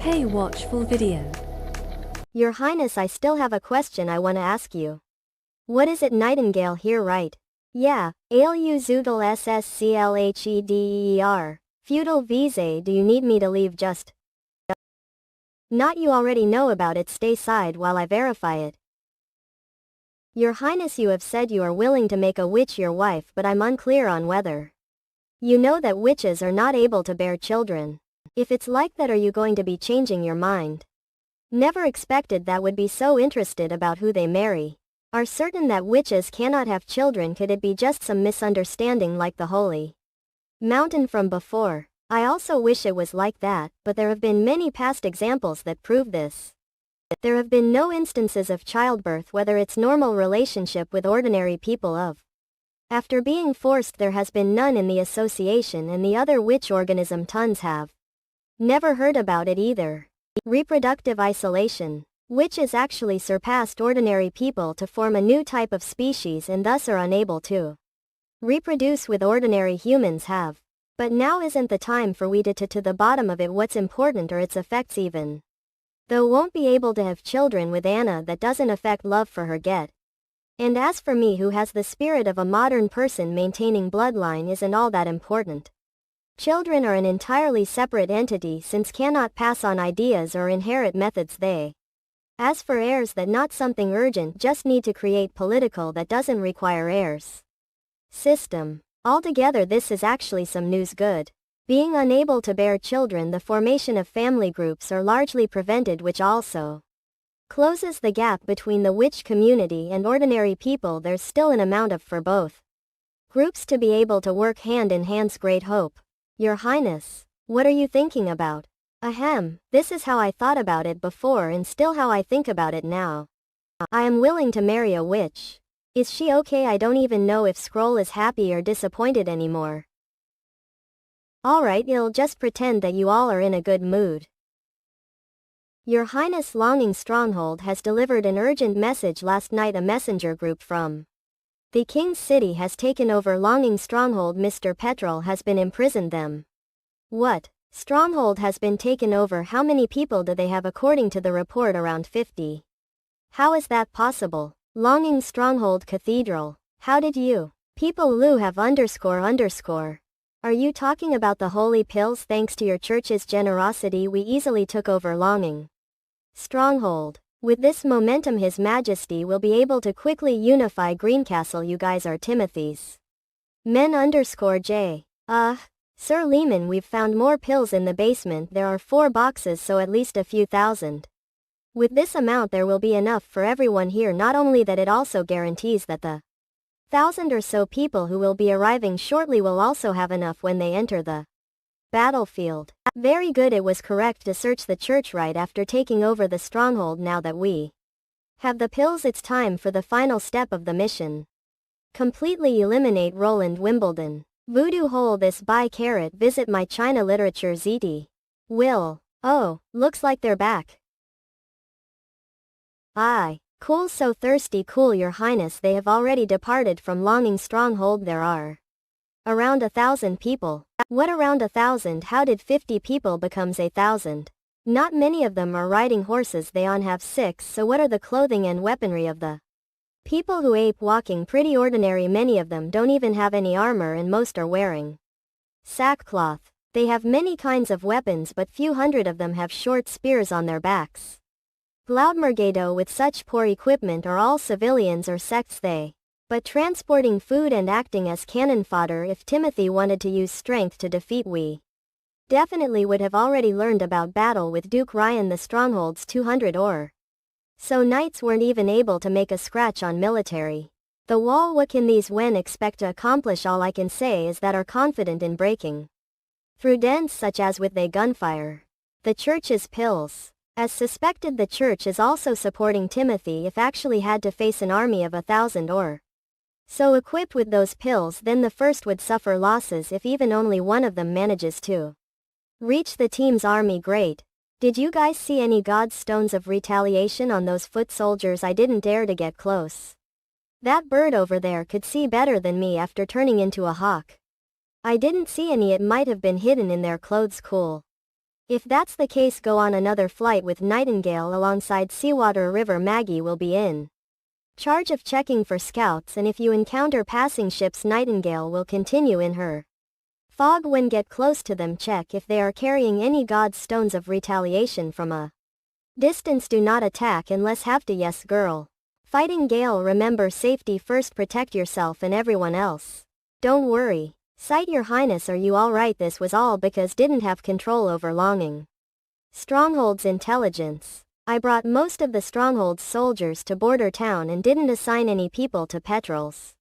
Hey, watch full video. Your Highness, I still have a question I want to ask you. What is it, Nightingale here, right? Yeah, ALU Zoodle SSCLHEDEER. Feudal vise, do you need me to leave just? Not, you already know about it, stay side while I verify it. Your Highness, you have said you are willing to make a witch your wife, but I'm unclear on whether. You know that witches are not able to bear children. If it's like that, are you going to be changing your mind? Never expected that would be so interested about who they marry. Are certain that witches cannot have children? Could it be just some misunderstanding like the holy mountain from before? I also wish it was like that, but there have been many past examples that prove this. There have been no instances of childbirth, whether it's normal relationship with ordinary people of. After being forced, there has been none in the association, and the other witch organism tons have. Never heard about it either. Reproductive isolation. Witches actually surpassed ordinary people to form a new type of species and thus are unable to reproduce with ordinary humans have. But now isn't the time for we to the bottom of it, what's important or its effects even. Though won't be able to have children with Anna, that doesn't affect love for her get. And as for me, who has the spirit of a modern person, maintaining bloodline isn't all that important. Children are an entirely separate entity since cannot pass on ideas or inherit methods they. As for heirs, that not something urgent, just need to create political that doesn't require heirs. System. Altogether this is actually some news good. Being unable to bear children, the formation of family groups are largely prevented, which also closes the gap between the witch community and ordinary people. There's still an amount of for both groups to be able to work hand in hand. Great hope. Your Highness, what are you thinking about? Ahem, this is how I thought about it before and still how I think about it now. I am willing to marry a witch. Is she okay? I don't even know if Scroll is happy or disappointed anymore. Alright, I'll just pretend that you all are in a good mood. Your Highness, Longing Stronghold has delivered an urgent message. Last night a messenger group from the King's City has taken over Longing Stronghold. Mr. Petrol has been imprisoned them. What? Stronghold has been taken over? How many people do they have? According to the report, around 50. How is that possible? Longing Stronghold Cathedral. How did you people Lu have __? Are you talking about the holy pills? Thanks to your church's generosity, we easily took over Longing Stronghold. With this momentum, His Majesty will be able to quickly unify Greencastle. You guys are Timothy's men _J. Sir Lehman, we've found more pills in the basement. There are 4 boxes, so at least a few thousand. With this amount there will be enough for everyone here. Not only that, it also guarantees that the 1,000 or so people who will be arriving shortly will also have enough when they enter the battlefield. Very good, it was correct to search the church right after taking over the stronghold. Now that we have the pills, it's time for the final step of the mission. Completely eliminate Roland Wimbledon. Voodoo hole this by carrot. Visit my China literature ZT. Will. Oh, looks like they're back. Aye. Cool, so thirsty. Cool, Your Highness, they have already departed from Longing Stronghold. There are around 1,000 people. What, around 1,000? How did 50 people becomes 1,000? Not many of them are riding horses. They on have 6. So what are the clothing and weaponry of the people who ape walking? Pretty ordinary. Many of them don't even have any armor and most are wearing sackcloth. They have many kinds of weapons, but few hundred of them have short spears on their backs. Glaudmergado, with such poor equipment, are all civilians or sects they. But transporting food and acting as cannon fodder. If Timothy wanted to use strength to defeat, we definitely would have already learned about battle with Duke Ryan. The stronghold's 200 or so knights weren't even able to make a scratch on military. The wall. What can these Wen expect to accomplish? All I can say is that are confident in breaking through dents such as with they gunfire. The church's pills. As suspected, the church is also supporting Timothy. If actually had to face an army of 1,000 or so equipped with those pills, then the first would suffer losses if even only one of them manages to reach the team's army. Great. Did you guys see any god's stones of retaliation on those foot soldiers? I didn't dare to get close. That bird over there could see better than me after turning into a hawk. I didn't see any. It might have been hidden in their clothes. Cool. If that's the case, go on another flight with Nightingale alongside Seawater River. Maggie will be in charge of checking for scouts, and if you encounter passing ships, Nightingale will continue in her fog. When get close to them, check if they are carrying any god's stones of retaliation from a distance. Do not attack unless have to. Yes girl. Fighting Gale. Remember safety first, protect yourself and everyone else. Don't worry. Sight your highness, are you alright? This was all because didn't have control over Longing Stronghold's intelligence. I brought most of the Stronghold's soldiers to border town and didn't assign any people to Petrol's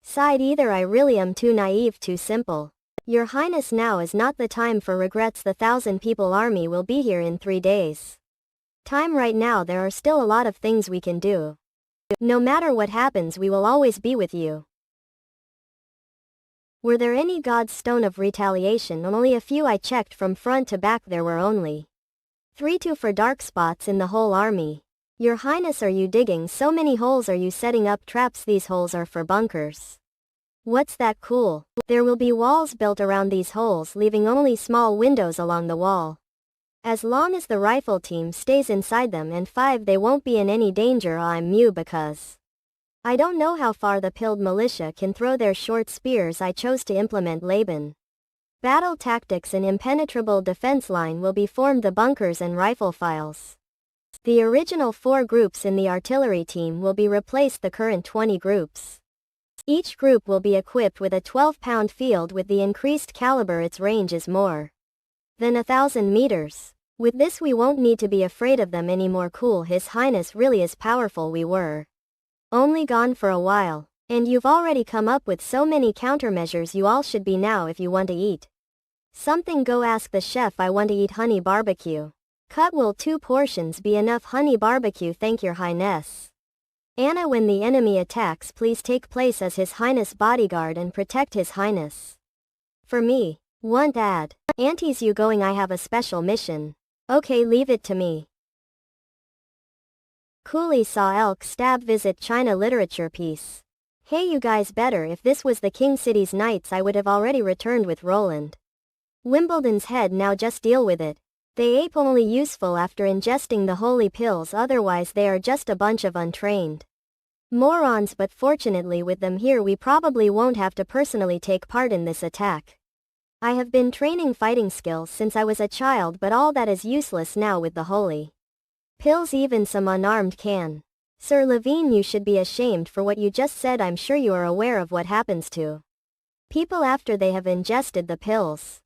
side either. I really am too naive, too simple. Your highness, now is not the time for regrets. The 1,000-people army will be here in 3 days. Time right now. There are still a lot of things we can do. No matter what happens, we will always be with you. Were there any god's stone of retaliation? Only a few. I checked from front to back. There were only 3 for dark spots in the whole army. Your highness, are you digging so many holes? Are you setting up traps? These holes are for bunkers. What's that? Cool. There will be walls built around these holes, leaving only small windows along the wall. As long as the rifle team stays inside them and 5, they won't be in any danger. I'm mute because I don't know how far the pilled militia can throw their short spears. I chose to implement Laban battle tactics. An impenetrable defense line will be formed. The bunkers and rifle files. The original 4 groups in the artillery team will be replaced. The current 20 groups. Each group will be equipped with a 12-pound field. With the increased caliber, its range is more than 1,000 meters. With this, we won't need to be afraid of them anymore. Cool. His Highness really is powerful. We were only gone for a while, and you've already come up with so many countermeasures. You all should be now. If you want to eat something, go ask the chef. I want to eat honey barbecue. Cut. Will 2 portions be enough? Honey barbecue, thank your highness. Anna, when the enemy attacks, please take place as His Highness bodyguard and protect His Highness. For me. Want ad. Aunties, you going? I have a special mission. Okay, leave it to me. Cooley saw elk stab. Visit China literature piece. Hey you guys, better if this was the King City's Knights, I would have already returned with Roland Wimbledon's head. Now just deal with it. They ape only useful after ingesting the holy pills, otherwise they are just a bunch of untrained morons. But fortunately with them here, we probably won't have to personally take part in this attack. I have been training fighting skills since I was a child, but all that is useless now with the holy pills. Even some unarmed can. Sir Levine, you should be ashamed for what you just said. I'm sure you are aware of what happens to people after they have ingested the pills.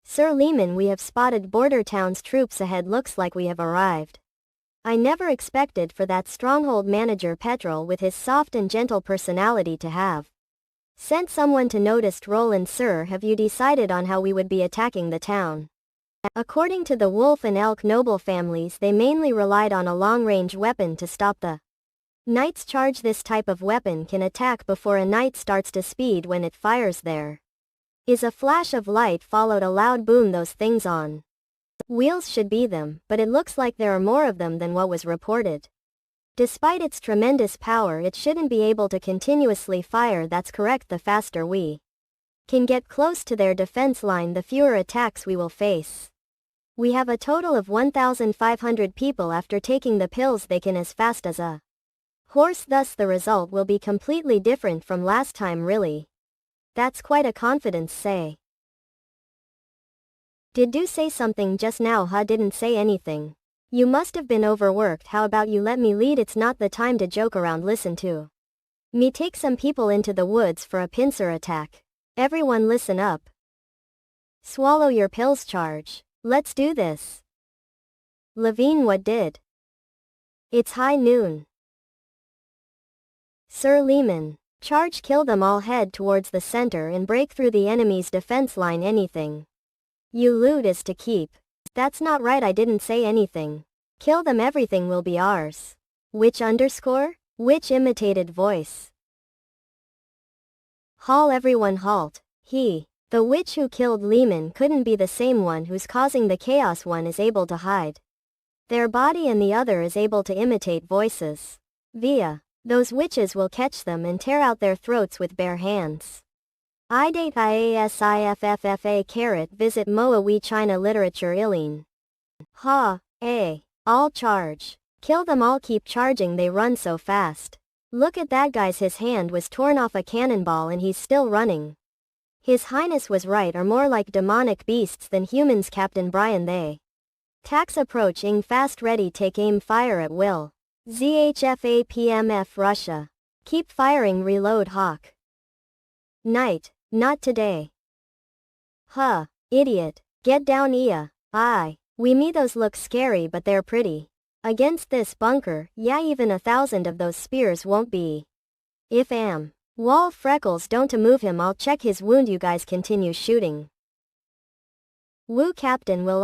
Sir Lehman, we have spotted border town's troops ahead. Looks like we have arrived. I never expected for that stronghold manager Petrol, with his soft and gentle personality, to have sent someone to notice Roland. Sir, have you decided on how we would be attacking the town? According to the wolf and elk noble families, they mainly relied on a long-range weapon to stop the knight's charge. This type of weapon can attack before a knight starts to speed. When it fires, there is a flash of light followed a loud boom. Those things on wheels should be them, but it looks like there are more of them than what was reported. Despite its tremendous power, it shouldn't be able to continuously fire. That's correct. The faster we can get close to their defense line, the fewer attacks we will face. We have a total of 1,500 people. After taking the pills, they can as fast as a horse, thus the result will be completely different from last time. Really? That's quite a confidence. Say. Did you say something just now? Huh? Didn't say anything. You must have been overworked. How about you let me lead? It's not the time to joke around. Listen to me take some people into the woods for a pincer attack. Everyone listen up. Swallow your pills. Charge. Let's do this. Levine, what did? It's high noon. Sir Lehman. Charge. Kill them all. Head towards the center and break through the enemy's defense line. Anything you loot is to keep. That's not right. I didn't say anything. Kill them. Everything will be ours. Which underscore? Which imitated voice? Halt. Everyone halt. The witch who killed Lehman couldn't be the same one who's causing the chaos. One is able to hide their body and the other is able to imitate voices. Those witches will catch them and tear out their throats with bare hands. I date IASIFFFA carat visit Moa we China literature Iline. Ha, a. All charge. Kill them all keep charging they run so fast. Look at that guys his hand was torn off a cannonball and he's still running. His Highness was right or more like demonic beasts than humans Captain Brian they. Tax approach ing fast ready take aim fire at will. ZHFAPMF Russia. Keep firing reload Hawk. Night, not today. Huh, idiot, get down Ia, we me those look scary but they're pretty. Against this bunker, yeah even 1,000 of those spears won't be. If am. Wall freckles don't to move him I'll check his wound you guys continue shooting. Wu Captain will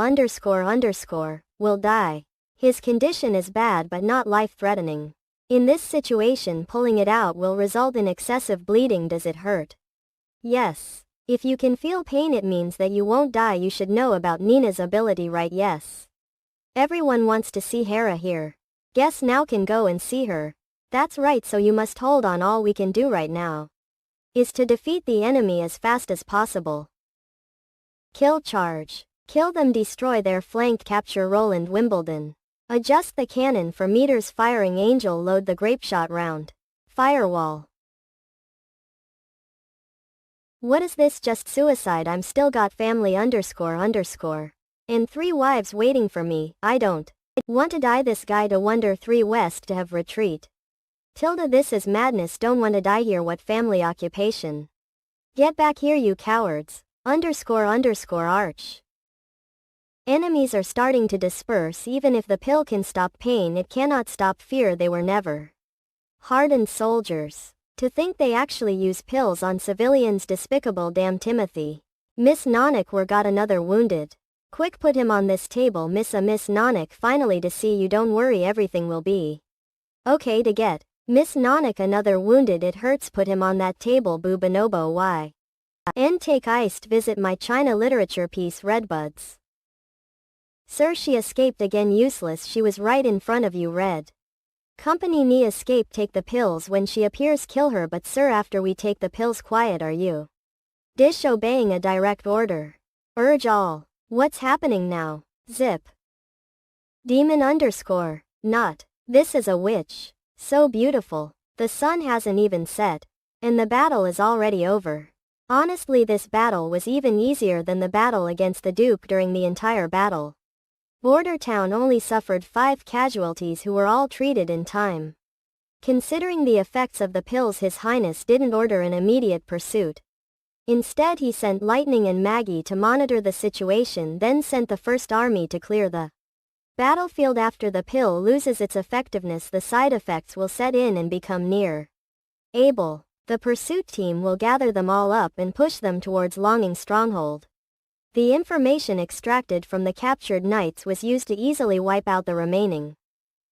will die. His condition is bad but not life-threatening. In this situation pulling it out will result in excessive bleeding does it hurt? Yes. If you can feel pain it means that you won't die you should know about Nina's ability right yes. Everyone wants to see Hera here. Guess now can go and see her. That's right so you must hold on all we can do right now is to defeat the enemy as fast as possible. Kill charge. Kill them destroy their flank capture Roland Wimbledon. Adjust the cannon for meters firing angel load the grapeshot round. Firewall. What is this just suicide I'm still got family __. And 3 wives waiting for me, I don't want to die this guy to wonder 3 west to have retreat. Tilda this is madness don't want to die here what family occupation. Get back here you cowards, ___ arch. Enemies are starting to disperse even if the pill can stop pain it cannot stop fear they were never. Hardened soldiers. To think they actually use pills on civilians despicable damn Timothy. Miss Nanak were got another wounded. Quick put him on this table Miss Nanak finally to see you don't worry everything will be okay to get. Miss Nanak another wounded it hurts put him on that table boo bonobo why. And take iced visit my China literature piece Redbuds. Sir she escaped again useless she was right in front of you red. Company ni escape take the pills when she appears kill her but sir after we take the pills quiet are you? Dish obeying a direct order. Urge all. What's happening now? Zip. Demon _ not. This is a witch. So beautiful. The sun hasn't even set. And the battle is already over. Honestly this battle was even easier than the battle against the Duke during the entire battle. Border Town only suffered 5 casualties who were all treated in time. Considering the effects of the pills His Highness didn't order an immediate pursuit. Instead he sent Lightning and Maggie to monitor the situation then sent the First Army to clear the battlefield after the pill loses its effectiveness the side effects will set in and become near able. The pursuit team will gather them all up and push them towards Longing Stronghold. The information extracted from the captured knights was used to easily wipe out the remaining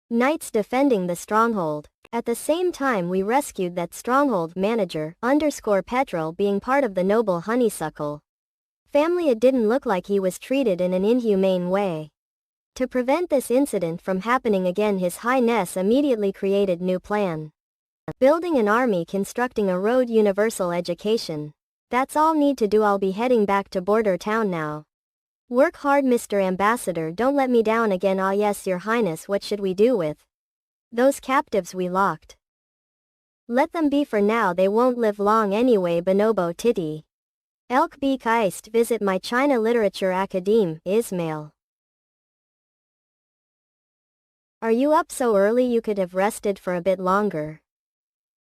knights defending the stronghold. At the same time we rescued that stronghold manager Petrol being part of the noble honeysuckle family. It didn't look like he was treated in an inhumane way. To prevent this incident from happening again His Highness immediately created new plan. Building an army constructing a road universal education. That's all need to do I'll be heading back to Border Town now. Work hard Mr. Ambassador don't let me down again ah yes Your Highness what should we do with those captives we locked? Let them be for now they won't live long anyway bonobo titty. Elk beak iced visit my China Literature Academe Ismail. Are you up so early you could have rested for a bit longer?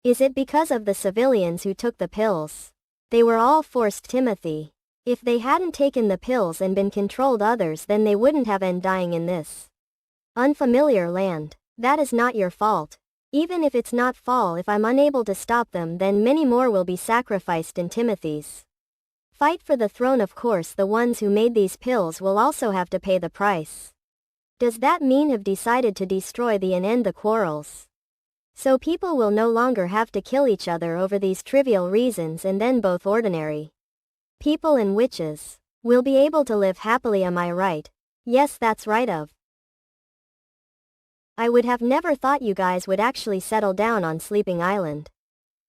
Is it because of the civilians who took the pills? They were all forced Timothy. If they hadn't taken the pills and been controlled others then they wouldn't have end dying in this unfamiliar land. That is not your fault. Even if it's not fall if I'm unable to stop them then many more will be sacrificed in Timothy's fight for the throne. Of course the ones who made these pills will also have to pay the price. Does that mean have decided to destroy the and end the quarrels? So people will no longer have to kill each other over these trivial reasons and then both ordinary people and witches will be able to live happily am I right? Yes that's right of. I would have never thought you guys would actually settle down on Sleeping Island.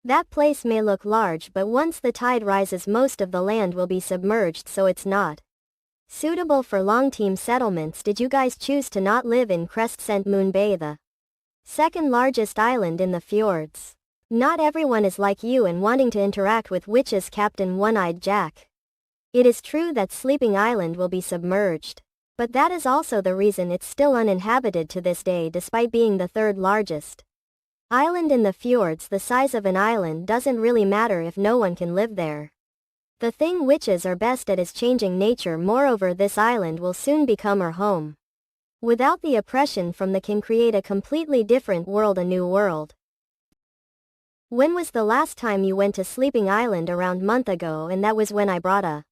That place may look large, but once the tide rises most of the land will be submerged, so it's not suitable for long-term settlements. Did you guys choose to not live in Crescent Moon Bay, the second largest island in the fjords? Not everyone is like you and wanting to interact with witches, Captain One-Eyed Jack. It is true that Sleeping Island will be submerged, but that is also the reason it's still uninhabited to this day despite being the third largest island in the fjords. The size of an island doesn't really matter if no one can live there. The thing witches are best at is changing nature. Moreover, this island will soon become our home. Without the oppression from the can create a completely different world, a new world. When was the last time you went to Sleeping Island? Around a month ago, and that was when I brought a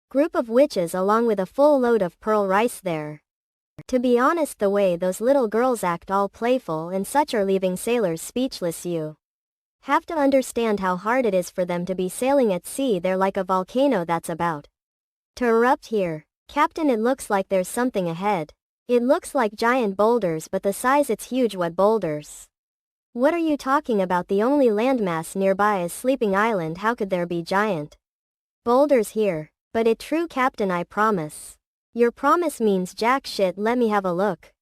group of witches along with a full load of pearl rice there. To be honest, the way those little girls act all playful and such are leaving sailors speechless. You have to understand how hard it is for them to be sailing at sea. They're like a volcano that's about to erupt here. Captain, it looks like there's something ahead. It looks like giant boulders, but the size, it's huge. What boulders? What are you talking about? The only landmass nearby is Sleeping Island. How could there be giant boulders here? But it true, Captain, I promise. Your promise means jack shit. Let me have a look.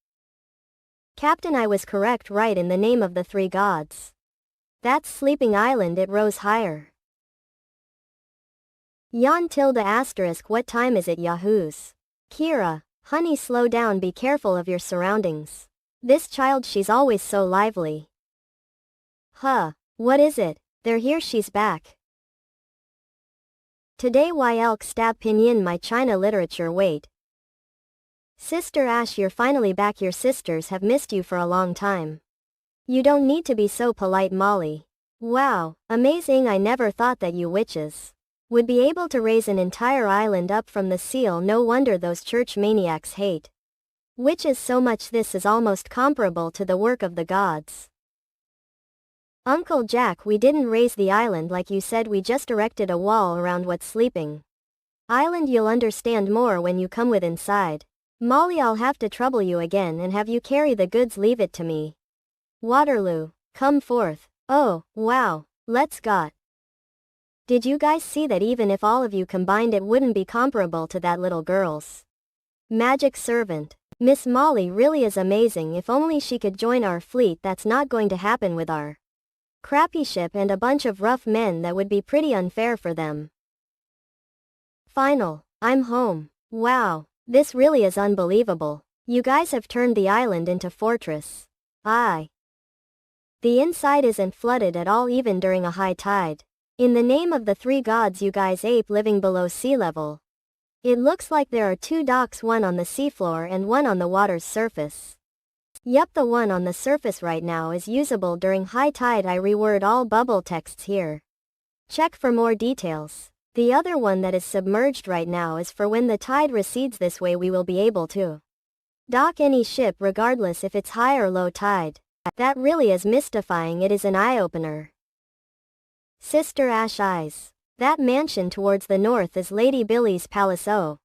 Captain, I was correct, right, in the name of the three gods. That's Sleeping Island. It rose higher. Yon tilde asterisk. What time is it, yahoos? Kira, honey, slow down, be careful of your surroundings. This child, she's always so lively. Huh, what is it? They're here, she's back. Today Elk stab pinyin my China literature. Wait. Sister Ash, you're finally back. Your sisters have missed you for a long time. You don't need to be so polite, Molly. Wow, amazing. I never thought that you witches would be able to raise an entire island up from the seal. No wonder those church maniacs hate witches so much. This is almost comparable to the work of the gods. Uncle Jack, we didn't raise the island like you said. We just erected a wall around what's Sleeping Island. You'll understand more when you come with inside. Molly, I'll have to trouble you again and have you carry the goods. Leave it to me. Waterloo, come forth. Oh, wow, let's go. Did you guys see that? Even if all of you combined, it wouldn't be comparable to that little girl's magic servant. Miss Molly really is amazing. If only she could join our fleet. That's not going to happen with our crappy ship and a bunch of rough men. That would be pretty unfair for them. Final. I'm home. Wow, this really is unbelievable. You guys have turned the island into fortress. The inside isn't flooded at all, even during a high tide. In the name of the three gods, you guys ape living below sea level. It looks like there are two docks, one on the seafloor and one on the water's surface. Yup, the one on the surface right now is usable during high tide. I reword all bubble texts here. Check for more details. The other one that is submerged right now is for when the tide recedes. This way we will be able to dock any ship regardless if it's high or low tide. That really is mystifying. It is an eye-opener. Sister Ash eyes. That mansion towards the north is Lady Billy's palace. Oh.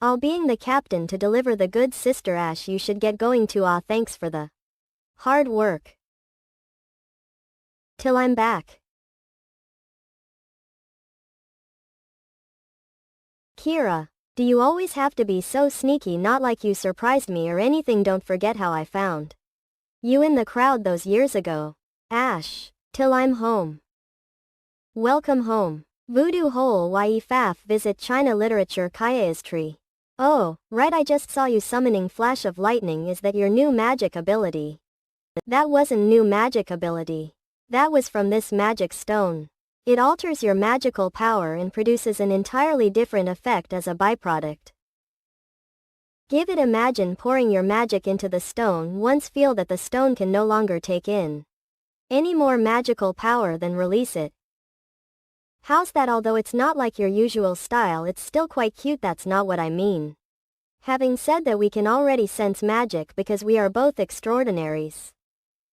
I'll being the captain to deliver the goods. Sister Ash, you should get going too. Thanks for the hard work. Till I'm back. Kira, do you always have to be so sneaky? Not like you surprised me or anything. Don't forget how I found you in the crowd those years ago. Ash, till I'm home. Welcome home. Voodoo hole ye faf visit China literature kaya is tree. Oh, right, I just saw you summoning flash of lightning. Is that your new magic ability? That wasn't new magic ability. That was from this magic stone. It alters your magical power and produces an entirely different effect as a byproduct. Give it. Imagine pouring your magic into the stone. Once feel that the stone can no longer take in any more magical power, then release it. How's that? Although it's not like your usual style, it's still quite cute. That's not what I mean. Having said that, we can already sense magic because we are both extraordinaries.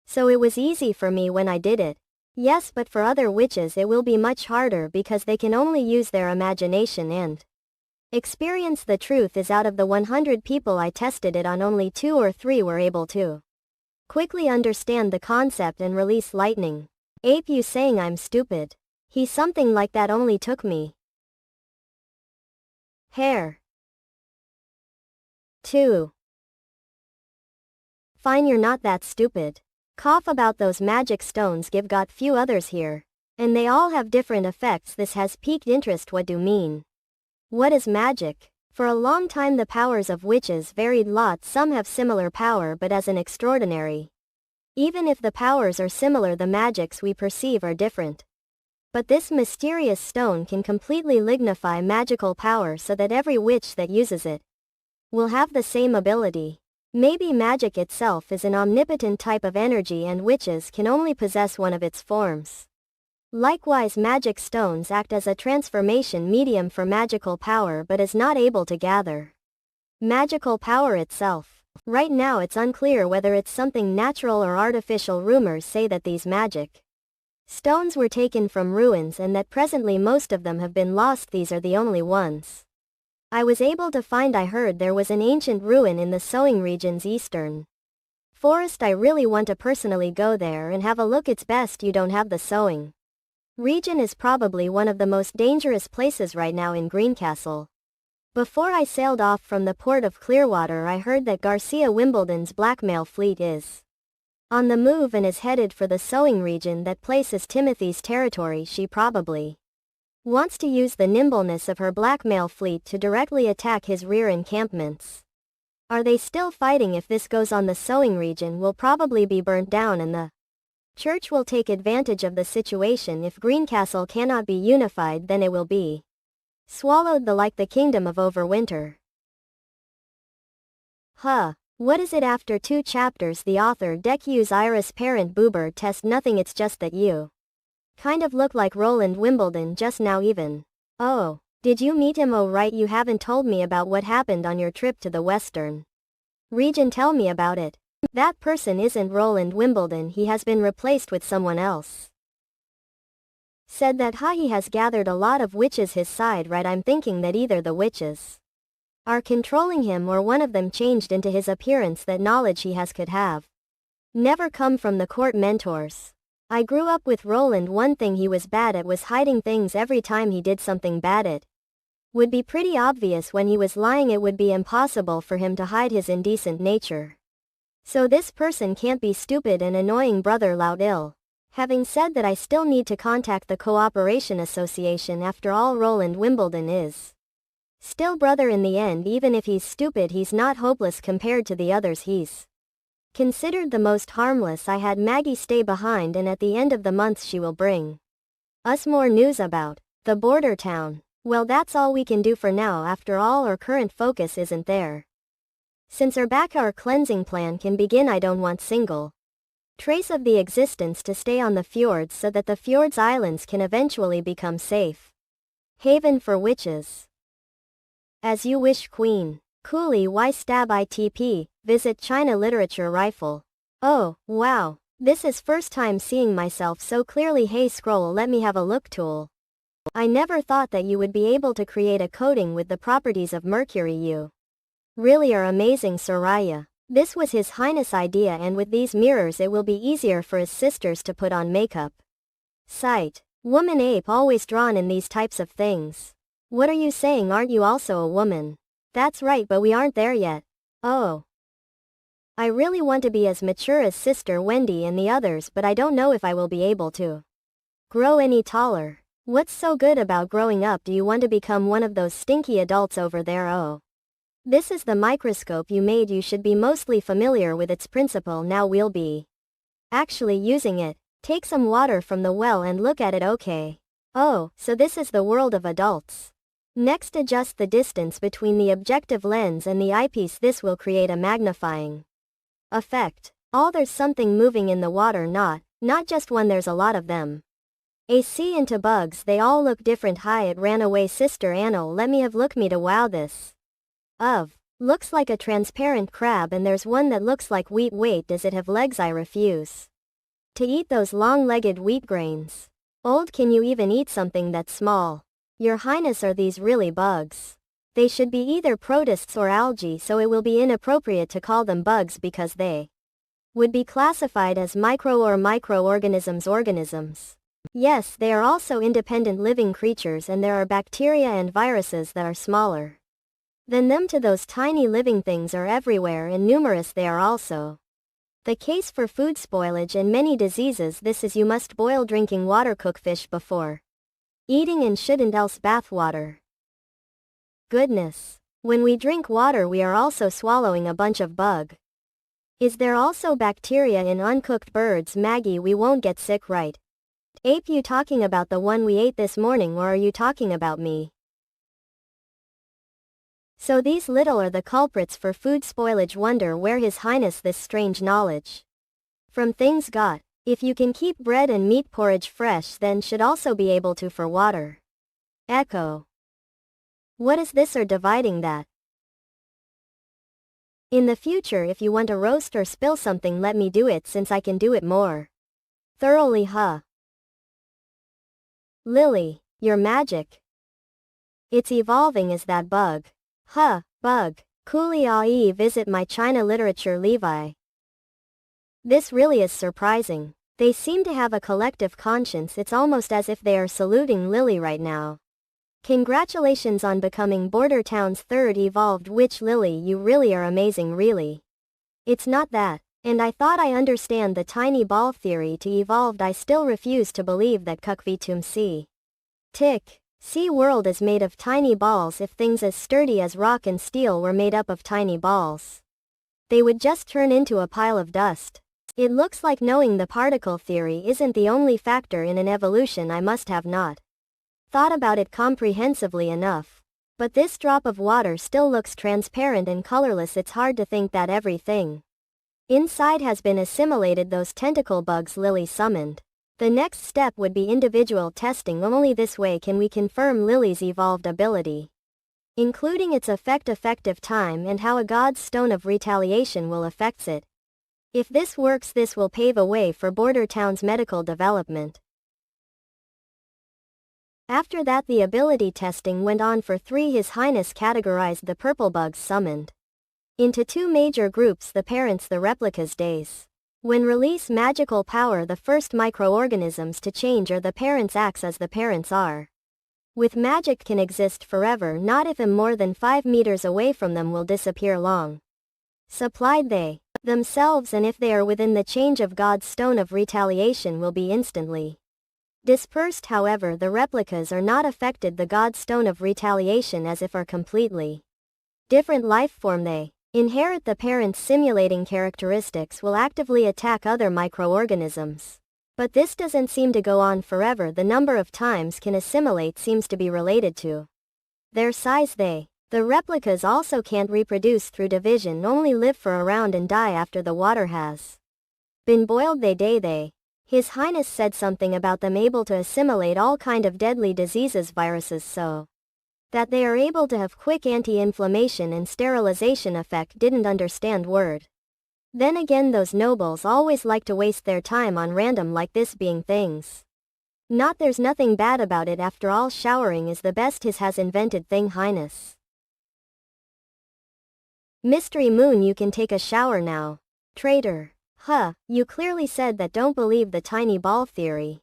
So it was easy for me when I did it. Yes, but for other witches it will be much harder because they can only use their imagination and experience. The truth is, out of the 100 people I tested it on, only 2 or 3 were able to quickly understand the concept and release lightning. Ape, you saying I'm stupid? He's something like that, only took me. Hair. 2. Fine, you're not that stupid. Cough about those magic stones, give got few others here. And they all have different effects. This has piqued interest. What do mean? What is magic? For a long time the powers of witches varied lots. Some have similar power but as an extraordinary. Even if the powers are similar, the magics we perceive are different. But this mysterious stone can completely lignify magical power so that every witch that uses it will have the same ability. Maybe magic itself is an omnipotent type of energy and witches can only possess one of its forms. Likewise, magic stones act as a transformation medium for magical power but is not able to gather magical power itself. Right now it's unclear whether it's something natural or artificial. Rumors say that these magic stones were taken from ruins and that presently most of them have been lost. These are the only ones I was able to find. I heard there was an ancient ruin in the Sewing region's eastern forest. I really want to personally go there and have a look. It's best you don't have the Sewing region is probably one of the most dangerous places right now in Greencastle. Before I sailed off from the port of Clearwater, I heard that Garcia Wimbledon's blackmail fleet is on the move and is headed for the Sewing region. That place is Timothy's territory. She probably wants to use the nimbleness of her blackmail fleet to directly attack his rear encampments. Are they still fighting? If this goes on, the Sewing region will probably be burnt down and the Church will take advantage of the situation. If Greencastle cannot be unified, then it will be swallowed like the kingdom of Overwinter. What is it? After 2 chapters the author Decu's Iris parent Boober test nothing. It's just that you kind of look like Roland Wimbledon just now even. Oh, did you meet him? Oh right, you haven't told me about what happened on your trip to the Western region. Tell me about it. That person isn't Roland Wimbledon. He has been replaced with someone else. Said that he has gathered a lot of witches his side. Right, I'm thinking that either the witches are controlling him or one of them changed into his appearance. That knowledge he has could have never come from the court mentors. I grew up with Roland. One thing he was bad at was hiding things. Every time he did something bad it would be pretty obvious. When he was lying it would be impossible for him to hide his indecent nature. So this person can't be stupid and annoying. Brother Loud ill. Having said that, I still need to contact the Cooperation Association. After all, Roland Wimbledon is still brother in the end. Even if he's stupid, he's not hopeless compared to the others. He's considered the most harmless. I had Maggie stay behind and at the end of the month she will bring us more news about the border town. Well, that's all we can do for now. After all, our current focus isn't there. Since our back, our cleansing plan can begin. I don't want single trace of the existence to stay on the fjords so that the fjords islands can eventually become safe haven for witches. As you wish, Queen. Cooley. Why stab ITP? Visit China Literature Rifle. Oh, wow. This is first time seeing myself so clearly. Hey scroll, let me have a look. Tool. I never thought that you would be able to create a coating with the properties of mercury. You really are amazing, Soraya. This was His Highness' idea, and with these mirrors it will be easier for his sisters to put on makeup. Sight. Woman ape, always drawn in these types of things. What are you saying? Aren't you also a woman? That's right, but we aren't there yet. Oh. I really want to be as mature as Sister Wendy and the others, but I don't know if I will be able to grow any taller. What's so good about growing up? Do you want to become one of those stinky adults over there? Oh. This is the microscope you made. You should be mostly familiar with its principle. Now we'll be actually using it. Take some water from the well and look at it. Okay. Oh, so this is the world of adults. Next, adjust the distance between the objective lens and the eyepiece. This will create a magnifying effect. Oh, there's something moving in the water. Not just one, there's a lot of them. I see into bugs. They all look different. Hi, it ran away. Sister Annal, let me have look me to wow this. Looks like a transparent crab, and there's one that looks like wheat. Wait, does it have legs? I refuse to eat those long-legged wheat grains. Old, can you even eat something that small? Your Highness, are these really bugs? They should be either protists or algae, so it will be inappropriate to call them bugs because they would be classified as micro or microorganisms. Yes, they are also independent living creatures, and there are bacteria and viruses that are smaller than them. To those tiny living things are everywhere, and numerous they are also. The case for food spoilage and many diseases. This is, you must boil drinking water, cook fish before eating, and shouldn't else bath water. Goodness. When we drink water we are also swallowing a bunch of bug. Is there also bacteria in uncooked birds? Maggie, we won't get sick, right? Ape, you talking about the one we ate this morning, or are you talking about me? So these little are the culprits for food spoilage. Wonder where His Highness this strange knowledge from things got. If you can keep bread and meat porridge fresh, then should also be able to for water. Echo. What is this or dividing that? In the future if you want to roast or spill something, let me do it, since I can do it more thoroughly. Lily, your magic. It's evolving as that bug. Bug. Coolly ai visit my China literature. Levi. This really is surprising. They seem to have a collective conscience. It's almost as if they are saluting Lily right now. Congratulations on becoming Border Town's third evolved witch. Lily, you really are amazing, really. It's not that. And I thought I understand the tiny ball theory to evolved. I still refuse to believe that Kukvitum C. Tick. Sea world is made of tiny balls. If things as sturdy as rock and steel were made up of tiny balls, they would just turn into a pile of dust. It looks like knowing the particle theory isn't the only factor in an evolution. I must have not thought about it comprehensively enough. But this drop of water still looks transparent and colorless. It's hard to think that everything inside has been assimilated. Those tentacle bugs Lily summoned. The next step would be individual testing. Only this way can we confirm Lily's evolved ability, including its effective time and how a god's stone of retaliation will affect it. If this works, this will pave a way for Border Town's medical development. After that the ability testing went on for 3. His Highness categorized the purple bugs summoned into 2 major groups: the parents, the replicas. Days when release magical power, the first microorganisms to change are the parents. Acts as the parents are with magic, can exist forever. Not if I'm more than 5 meters away from them, will disappear long supplied they themselves, and if they are within the change of God's stone of retaliation will be instantly dispersed. However, the replicas are not affected. The God's stone of retaliation as if are completely different life form. They inherit the parents' simulating characteristics, will actively attack other microorganisms. But this doesn't seem to go on forever. The number of times can assimilate seems to be related to their size. The replicas also can't reproduce through division, only live for around and die after the water has been boiled. His Highness said something about them able to assimilate all kind of deadly diseases, viruses, so that they are able to have quick anti-inflammation and sterilization effect. Didn't understand word. Then again, those nobles always like to waste their time on random like this being things. Not there's nothing bad about it, after all showering is the best His has invented thing. Highness. Mystery Moon, you can take a shower now. Traitor. You clearly said that don't believe the tiny ball theory.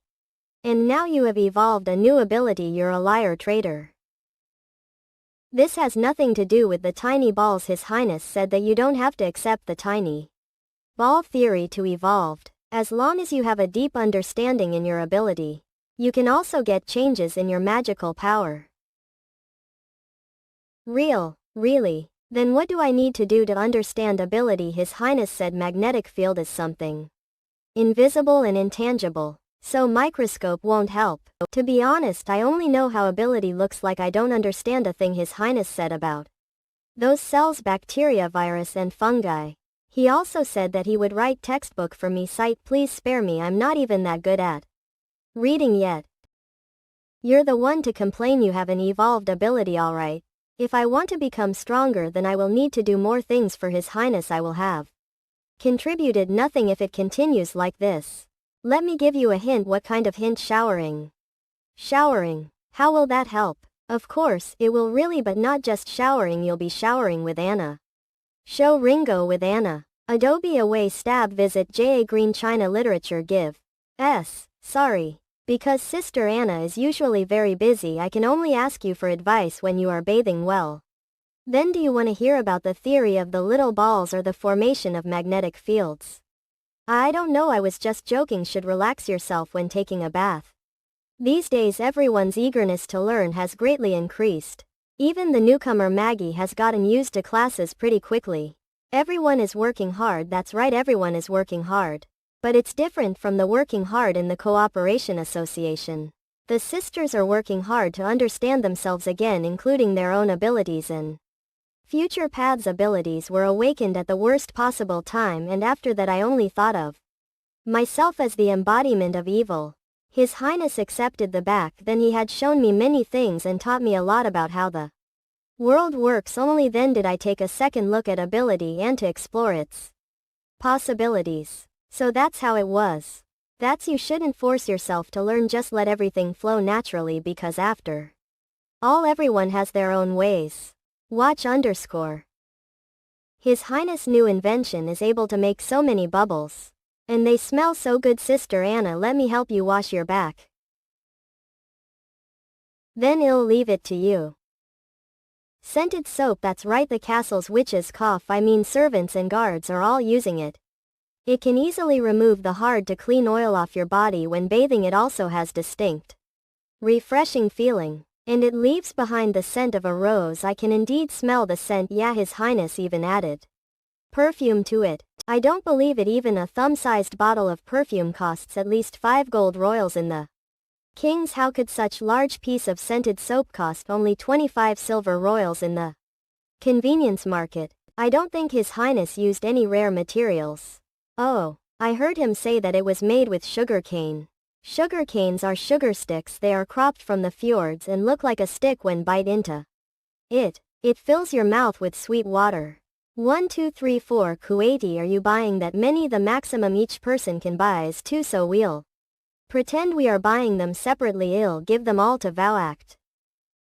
And now you have evolved a new ability. You're a liar, traitor. This has nothing to do with the tiny balls. His Highness said that you don't have to accept the tiny ball theory to evolved. As long as you have a deep understanding in your ability, you can also get changes in your magical power. Really? Then what do I need to do to understand ability? His Highness said magnetic field is something invisible and intangible, so microscope won't help. To be honest, I only know how ability looks like. I don't understand a thing. His Highness said about those cells, bacteria, virus and fungi. He also said that he would write textbook for me. Cite, please spare me, I'm not even that good at reading yet. You're the one to complain you have an evolved ability. Alright. If I want to become stronger, then I will need to do more things for His Highness. I will have contributed nothing if it continues like this. Let me give you a hint. What kind of hint? Showering. How will that help? Of course, it will really, but not just showering. You'll be showering with Anna. Show Ringo with Anna. Adobe away stab visit JA Green China Literature give. Sorry. Because Sister Anna is usually very busy, I can only ask you for advice when you are bathing well. Then do you want to hear about the theory of the little balls or the formation of magnetic fields? I don't know, I was just joking. Should relax yourself when taking a bath. These days everyone's eagerness to learn has greatly increased. Even the newcomer Maggie has gotten used to classes pretty quickly. Everyone is working hard, that's right, everyone is working hard. But it's different from the working hard in the Cooperation Association. The sisters are working hard to understand themselves again, including their own abilities and future paths. Abilities were awakened at the worst possible time, and after that I only thought of myself as the embodiment of evil. His Highness accepted the back then. He had shown me many things and taught me a lot about how the world works. Only then did I take a second look at ability and to explore its possibilities. So that's how it was. That's, you shouldn't force yourself to learn, just let everything flow naturally, because after all everyone has their own ways. Watch _ His Highness' new invention is able to make so many bubbles. And they smell so good. Sister Anna, let me help you wash your back. Then I'll leave it to you. Scented soap, that's right, the castle's witches servants and guards are all using it. It can easily remove the hard to clean oil off your body when bathing. It also has distinct, refreshing feeling. And it leaves behind the scent of a rose. I can indeed smell the scent. Yeah, His Highness even added perfume to it. I don't believe it. Even a thumb-sized bottle of perfume costs at least 5 gold royals in the kings. How could such large piece of scented soap cost only 25 silver royals in the convenience market? I don't think His Highness used any rare materials. Oh, I heard him say that it was made with sugar cane. Sugar canes are sugar sticks. They are cropped from the fjords and look like a stick when bite into it. It fills your mouth with sweet water. 1 2 3 4 Kuwaiti, are you buying that many? The maximum each person can buy is 2, so we'll pretend we are buying them separately. I'll give them all to Voact.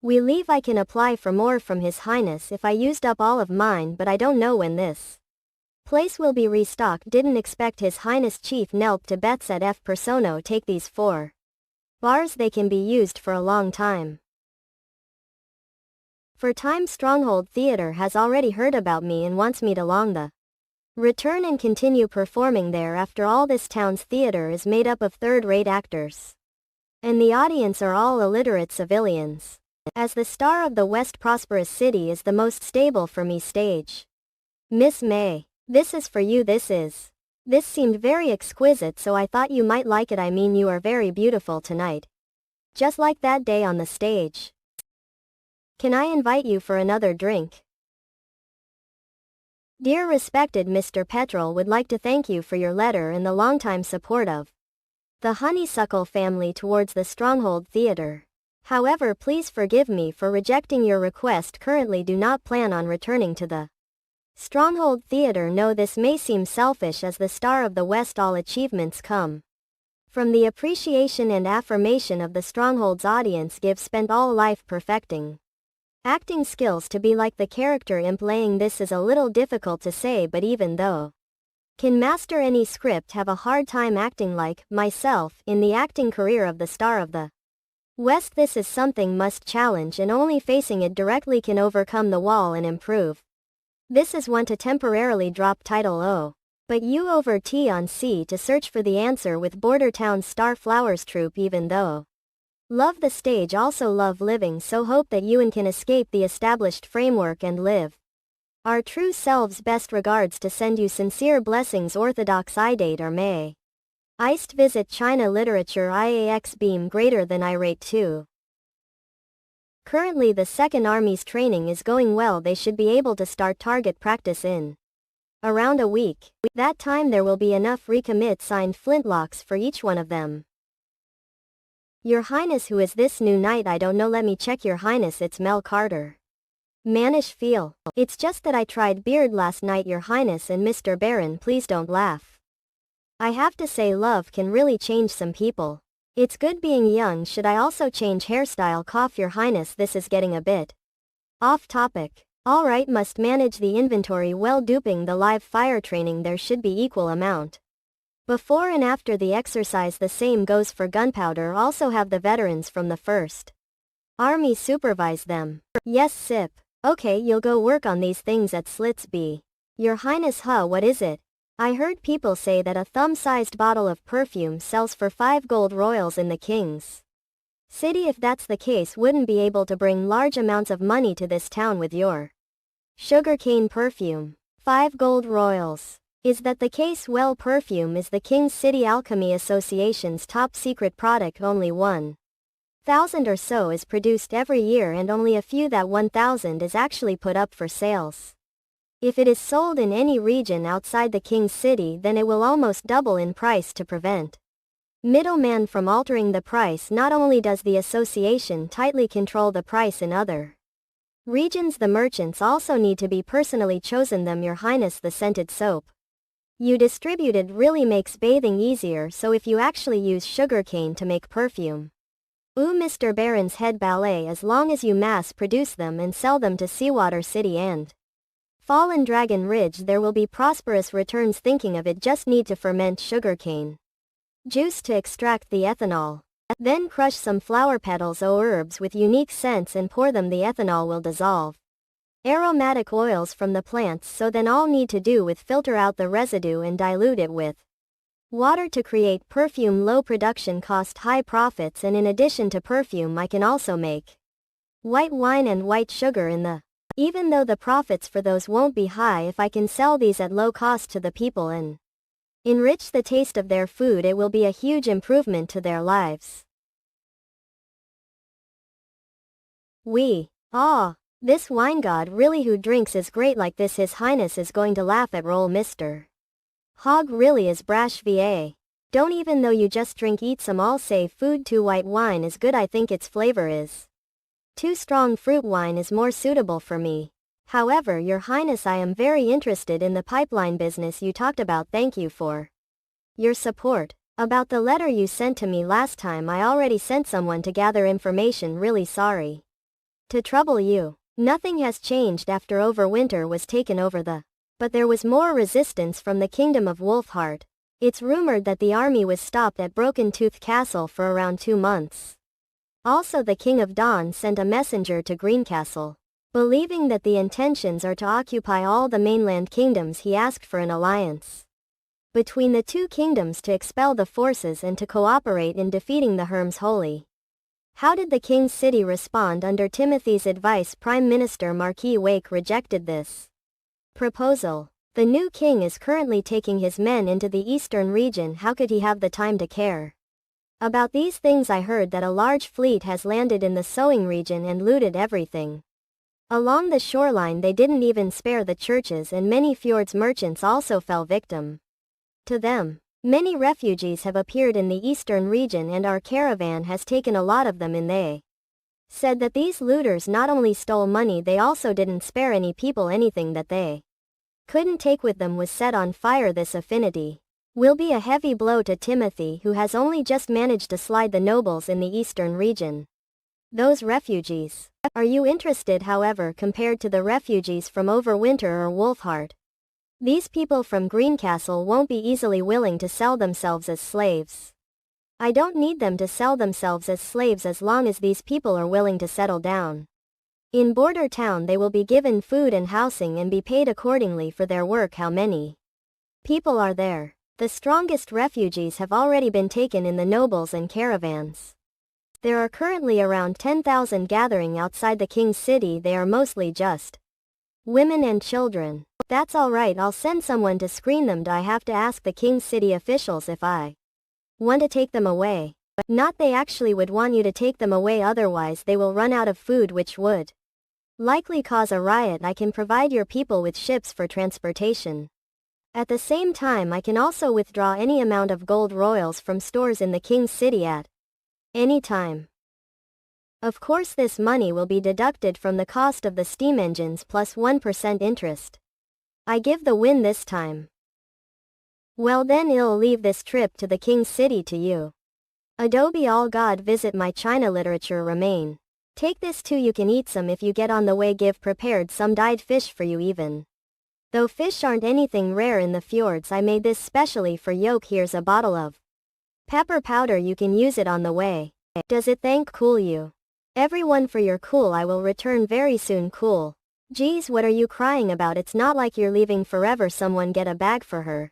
We leave. I can apply for more from His Highness if I used up all of mine, but I don't know when this place will be restocked. Didn't expect His Highness Chief Nelp to bets at F Persono take these 4 bars. They can be used for a long time. For time, Stronghold Theater has already heard about me and wants me to long the return and continue performing there. After all, this town's theater is made up of third-rate actors. And the audience are all illiterate civilians. As the star of the West prosperous city is the most stable for me stage. Miss May, this is for you. This seemed very exquisite, so I thought you might like it. I mean, you are very beautiful tonight. Just like that day on the stage. Can I invite you for another drink? Dear respected Mr. Petrel, would like to thank you for your letter and the longtime support of the Honeysuckle family towards the Stronghold Theater. However, please forgive me for rejecting your request. Currently do not plan on returning to the Stronghold Theater. No, this may seem selfish, as the star of the West, all achievements come from the appreciation and affirmation of the Stronghold's audience give, spent all life perfecting acting skills to be like the character imp. Laying this is a little difficult to say, but even though can master any script, have a hard time acting like myself in the acting career of the star of the West. This is something must challenge, and only facing it directly can overcome the wall and improve. This is one to temporarily drop title O. But U over T on C to search for the answer with Border Town's Star Flowers troupe. Even though love the stage, also love living, so hope that you can escape the established framework and live our true selves. Best regards, to send you sincere blessings. Orthodox I date or May. Iced visit China Literature IAX beam greater than I rate 2. Currently the Second Army's training is going well. They should be able to start target practice in around a week. That time there will be enough recommit signed flintlocks for each one of them. Your Highness, who is this new knight? I don't know, let me check. Your Highness, it's Mel Carter. Mannish feel. It's just that I tried beard last night, Your Highness, and Mr. Baron, please don't laugh. I have to say, love can really change some people. It's good being young. Should I also change hairstyle? Cough. Your Highness, this is getting a bit off topic. Alright, must manage the inventory well. Duping the live fire training, there should be equal amount. Before and after the exercise, the same goes for gunpowder. Also have the veterans from the first army supervise them. Yes, sip. Okay, you'll go work on these things at Slits B. Your Highness, what is it? I heard people say that a thumb-sized bottle of perfume sells for 5 gold royals in the king's city. If that's the case, wouldn't be able to bring large amounts of money to this town with your sugarcane perfume. 5 gold royals. Is that the case? Well, perfume is the King's City Alchemy Association's top secret product. Only 1,000 or so is produced every year, and only a few, that 1,000, is actually put up for sales. If it is sold in any region outside the King's City, then it will almost double in price. To prevent middleman from altering the price, not only does the association tightly control the price in other regions, the merchants also need to be personally chosen. Them, Your Highness, the scented soap you distributed really makes bathing easier, so if you actually use sugarcane to make perfume. Mr. Baron's head ballet, as long as you mass produce them and sell them to Seawater City and Fallen Dragon Ridge, there will be prosperous returns. Thinking of it, just need to ferment sugarcane juice to extract the ethanol. Then crush some flower petals or herbs with unique scents and pour them. The ethanol will dissolve aromatic oils from the plants, so then all need to do with filter out the residue and dilute it with water to create perfume. Low production cost, high profits, and in addition to perfume, I can also make white wine and white sugar in the even though the profits for those won't be high, if I can sell these at low cost to the people and enrich the taste of their food, it will be a huge improvement to their lives. This wine god really, who drinks is great like this? His Highness is going to laugh at roll. Mr. Hog really is brash. Va. Don't even though you just drink, eat some. All say food too. White wine is good. I think its flavor is too strong. Fruit wine is more suitable for me. However, Your Highness, I am very interested in the pipeline business you talked about. Thank you for your support. About the letter you sent to me last time, I already sent someone to gather information. Really sorry to trouble you. Nothing has changed after Overwinter was taken over but there was more resistance from the Kingdom of Wolfheart. It's rumored that the army was stopped at Broken Tooth Castle for around 2 months. Also, the King of Dawn sent a messenger to Greencastle, believing that the intentions are to occupy all the mainland kingdoms. He asked for an alliance between the two kingdoms to expel the forces and to cooperate in defeating the Herms Holy. How did the King's City respond under Timothy's advice? Prime Minister Marquis Wake rejected this proposal. The new king is currently taking his men into the eastern region. How could he have the time to care about these things? I heard that a large fleet has landed in the sowing region and looted everything along the shoreline. They didn't even spare the churches, and many fjords merchants also fell victim to them. Many refugees have appeared in the eastern region, and our caravan has taken a lot of them in. They said that these looters not only stole money, they also didn't spare any people. Anything that they couldn't take with them was set on fire. This affinity will be a heavy blow to Timothy, who has only just managed to slide the nobles in the eastern region. Those refugees. Are you interested, however, compared to the refugees from Overwinter or Wolfheart? These people from Greencastle won't be easily willing to sell themselves as slaves. I don't need them to sell themselves as slaves as long as these people are willing to settle down in Border Town. They will be given food and housing and be paid accordingly for their work. How many people are there? The strongest refugees have already been taken in the nobles and caravans. There are currently around 10,000 gathering outside the King's City. They are mostly just women and children. That's alright, I'll send someone to screen them. Do I have to ask the King's City officials if I want to take them away? Not, they actually would want you to take them away, otherwise they will run out of food, which would likely cause a riot. I can provide your people with ships for transportation. At the same time, I can also withdraw any amount of gold royals from stores in the King's City at any time. Of course, this money will be deducted from the cost of the steam engines plus 1% interest. I give the win this time. Well then, I'll leave this trip to the King's City to you. Adobe All God visit my China literature remain. Take this too, you can eat some if you get on the way, give prepared some dyed fish for you even. Though fish aren't anything rare in the fjords, I made this specially for Yoke. Here's a bottle of pepper powder, you can use it on the way. Does it thank cool you? Everyone for your cool, I will return very soon cool. Geez, what are you crying about? It's not like you're leaving forever. Someone get a bag for her.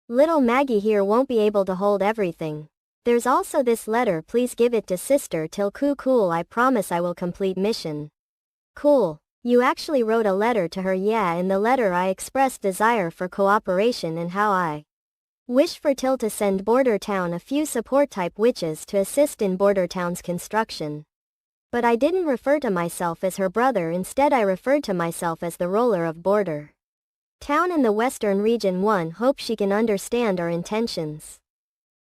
Little Maggie here won't be able to hold everything. There's also this letter, please give it to sister till cool. I promise I will complete mission. Cool. You actually wrote a letter to her? Yeah, in the letter I expressed desire for cooperation and how I wish for Till to send Border Town a few support type witches to assist in Border Town's construction. But I didn't refer to myself as her brother, instead I referred to myself as the ruler of Border Town in the Western Region 1. Hope she can understand our intentions.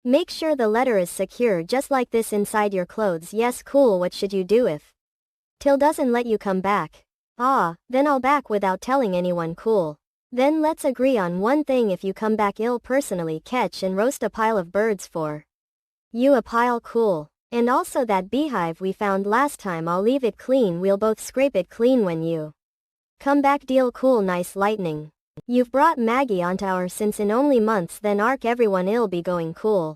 Make sure the letter is secure just like this inside your clothes. Yes, cool. What should you do if Till doesn't let you come back? Ah, then I'll back without telling anyone. Cool. Then let's agree on one thing, if you come back ill, personally catch and roast a pile of birds for you. A pile? Cool. And also that beehive we found last time, I'll leave it clean, we'll both scrape it clean when you come back. Deal? Cool. Nice. Lightning. You've brought Maggie onto our since in only months, then arc everyone ill be going. Cool.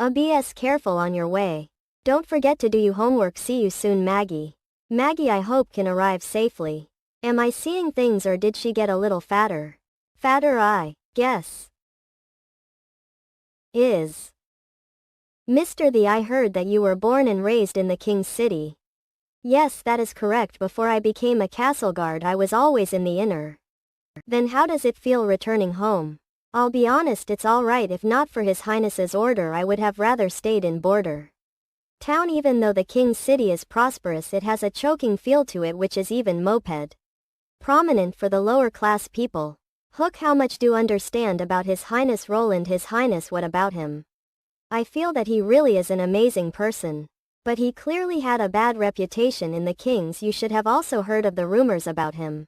BS, careful on your way. Don't forget to do your homework. See you soon Maggie. Maggie I hope can arrive safely. Am I seeing things, or did she get a little fatter? Fatter I guess. Is Mr. The I heard that you were born and raised in the King's City. Yes, that is correct. Before I became a castle guard I was always in the inner. Then how does it feel returning home? I'll be honest, it's alright. If not for His Highness's order I would have rather stayed in Border Town. Even though the King's City is prosperous, it has a choking feel to it which is even moped prominent for the lower class people. Hook, how much do you understand about His Highness Roland? His Highness, what about him? I feel that he really is an amazing person. But he clearly had a bad reputation in the King's. You should have also heard of the rumors about him.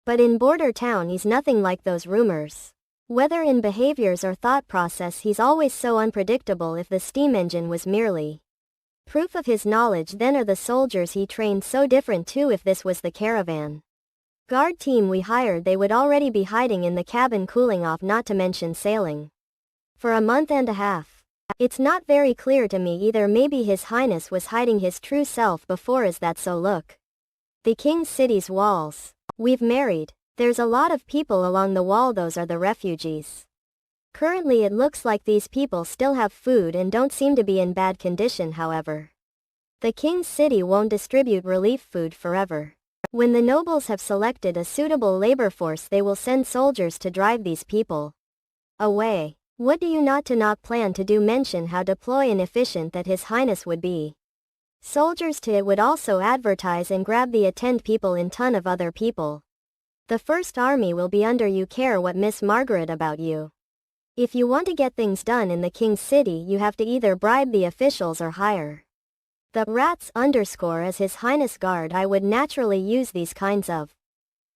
But in Border Town he's nothing like those rumors. Whether in behaviors or thought process he's always so unpredictable. If the steam engine was merely proof of his knowledge, then are the soldiers he trained so different too? If this was the caravan guard team we hired, they would already be hiding in the cabin cooling off, not to mention sailing for a month and a half. It's not very clear to me either. Maybe His Highness was hiding his true self before. Is that so? Look. The King's City's walls. We've married. There's a lot of people along the wall. Those are the refugees. Currently it looks like these people still have food and don't seem to be in bad condition. However, the King's City won't distribute relief food forever. When the nobles have selected a suitable labor force they will send soldiers to drive these people away. What do you not plan to do? Mention how deploy and efficient that His Highness would be. Soldiers to it would also advertise and grab the attend people in ton of other people. The first army will be under you. Care what Miss Margaret about you. If you want to get things done in the King's City you have to either bribe the officials or hire the rats _ as His Highness guard. I would naturally use these kinds of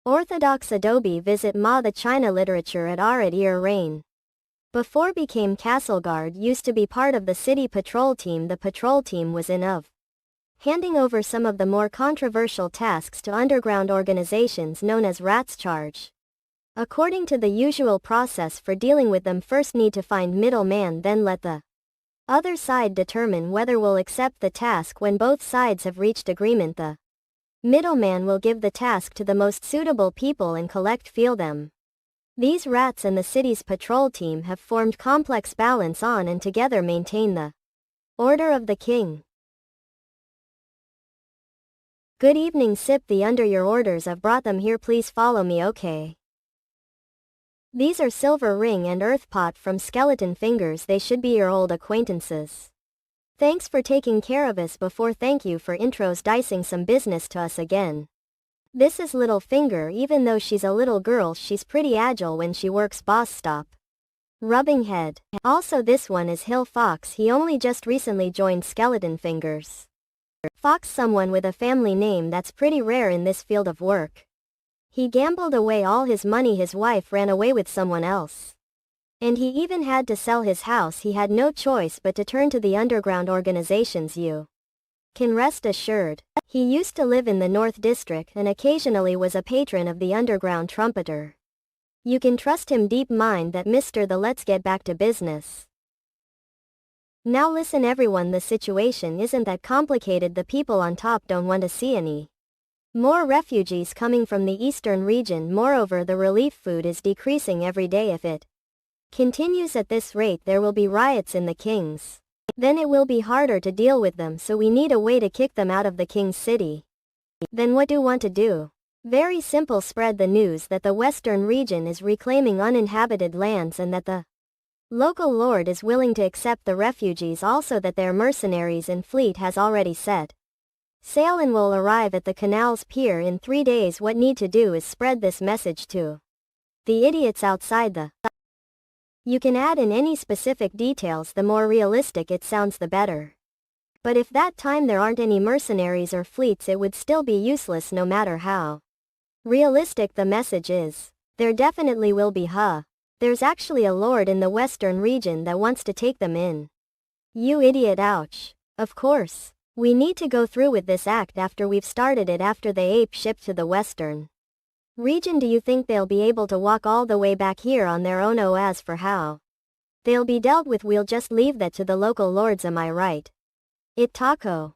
orthodox adobe. Visit Ma. The China literature at Arad Ear Rain. Before became castle guard used to be part of the city patrol team. The patrol team was in of handing over some of the more controversial tasks to underground organizations known as Rats Charge. According to the usual process for dealing with them, first need to find middleman, then let the other side determine whether will accept the task. When both sides have reached agreement the middleman will give the task to the most suitable people and feel them. These rats and the city's patrol team have formed complex balance on and together maintain the order of the king. Good evening Sip. The under your orders, I've brought them here, please follow me. Okay. These are Silver Ring and Earth Pot from Skeleton Fingers. They should be your old acquaintances. Thanks for taking care of us before. Thank you for intros dicing some business to us again. This is Little Finger. Even though she's a little girl she's pretty agile when she works. Boss stop rubbing head. Also this one is Hill Fox. He only just recently joined Skeleton Fingers. Fox, someone with a family name that's pretty rare in this field of work. He gambled away all his money. His wife ran away with someone else. And he even had to sell his house. He had no choice but to turn to the underground organizations. You can rest assured. He used to live in the North District and occasionally was a patron of the underground trumpeter. You can trust him deep mind that Mr. The Let's get back to business. Now listen everyone, the situation isn't that complicated, the people on top don't want to see any more refugees coming from the eastern region. Moreover, the relief food is decreasing every day. If it continues at this rate, there will be riots in the king's. Then it will be harder to deal with them, so we need a way to kick them out of the king's city. Then what do you want to do? Very simple, spread the news that the western region is reclaiming uninhabited lands and that the local lord is willing to accept the refugees, also that their mercenaries and fleet has already set sail and will arrive at the canal's pier in 3 days. What need to do is spread this message to the idiots outside the. You can add in any specific details, the more realistic it sounds the better. But if that time there aren't any mercenaries or fleets, it would still be useless no matter how realistic the message is. There definitely will be, There's actually a lord in the western region that wants to take them in. You idiot, ouch. Of course. We need to go through with this act after we've started it, after the ape ship to the western region. Do you think they'll be able to walk all the way back here on their own? Oh, as for how they'll be dealt with, we'll just leave that to the local lords, am I right? It taco.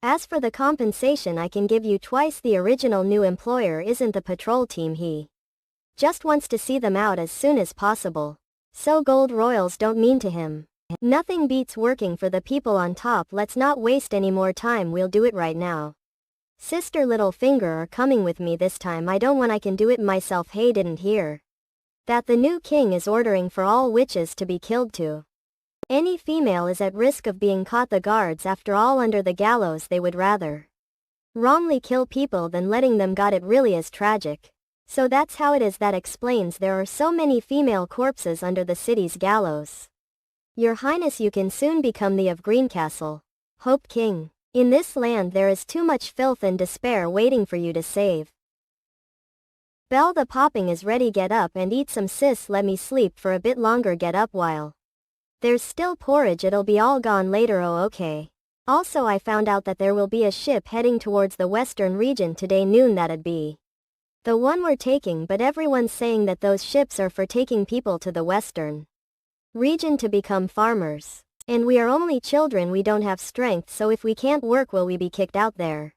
As for the compensation, I can give you twice the original. New employer isn't the patrol team, he just wants to see them out as soon as possible. So gold royals don't mean to him. Nothing beats working for the people on top. Let's not waste any more time, we'll do it right now. Sister Littlefinger are coming with me this time. I don't want, I can do it myself. Hey, didn't hear that the new king is ordering for all witches to be killed too. Any female is at risk of being caught. The guards, after all, under the gallows. They would rather wrongly kill people than letting them got. It really is tragic. So that's how it is. That explains there are so many female corpses under the city's gallows. Your Highness, you can soon become the of Greencastle. Hope King. In this land there is too much filth and despair waiting for you to save. Bell, the popping is ready. Get up and eat some, sis. Let me sleep for a bit longer. Get up while there's still porridge, it'll be all gone later. Oh, okay. Also, I found out that there will be a ship heading towards the western region today noon. That'd be the one we're taking, but everyone's saying that those ships are for taking people to the western region to become farmers. And we are only children, we don't have strength, so if we can't work, will we be kicked out there?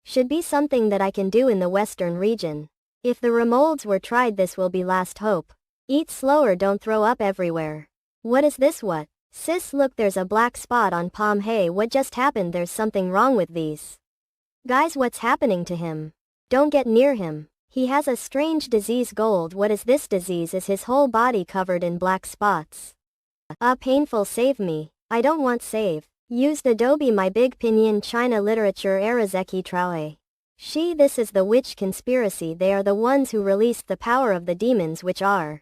Should be something that I can do in the western region. If the remolds were tried, this will be last hope. Eat slower, don't throw up everywhere. What is this? What? Sis, look, there's a black spot on palm. Hey, what just happened? There's something wrong with these guys. What's happening to him? Don't get near him. He has a strange disease. Gold, what is this disease? Is his whole body covered in black spots? Painful. Save me. I don't want save. Used Adobe my big pinyin. China literature Arazeki Traue. This is the witch conspiracy. They are the ones who released the power of the demons which are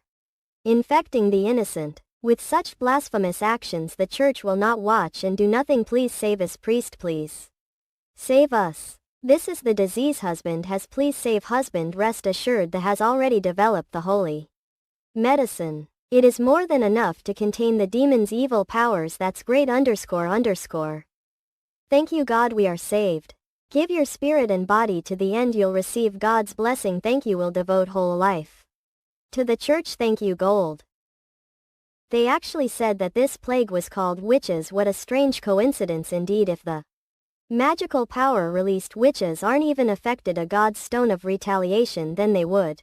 infecting the innocent. With such blasphemous actions the church will not watch and do nothing. Please save us, priest, please. Save us. This is the disease husband has. Please save husband. Rest assured the has already developed the holy medicine. It is more than enough to contain the demon's evil powers. That's great. __. Thank you God, we are saved. Give your spirit and body to the end, you'll receive God's blessing. Thank you, will devote whole life to the church. Thank you gold. They actually said that this plague was called witches. What a strange coincidence indeed. If the magical power released witches aren't even affected a God's stone of retaliation, then they would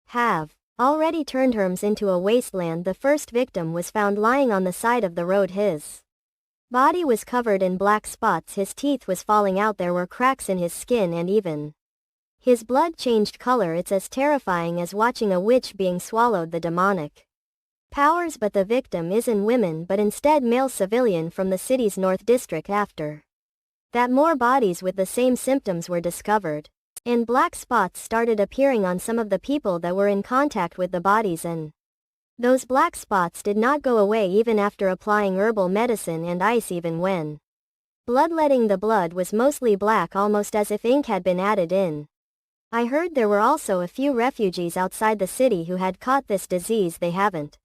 have already turned Herms into a wasteland. The first victim was found lying on the side of the road. His body was covered in black spots, his teeth was falling out, there were cracks in his skin, and even his blood changed color. It's as terrifying as watching a witch being swallowed. The demonic powers, but the victim isn't women but instead male civilian from the city's North District. After that, more bodies with the same symptoms were discovered, and black spots started appearing on some of the people that were in contact with the bodies, and those black spots did not go away even after applying herbal medicine and ice. Even when bloodletting, the blood was mostly black, almost as if ink had been added in. I heard there were also a few refugees outside the city who had caught this disease. They haven't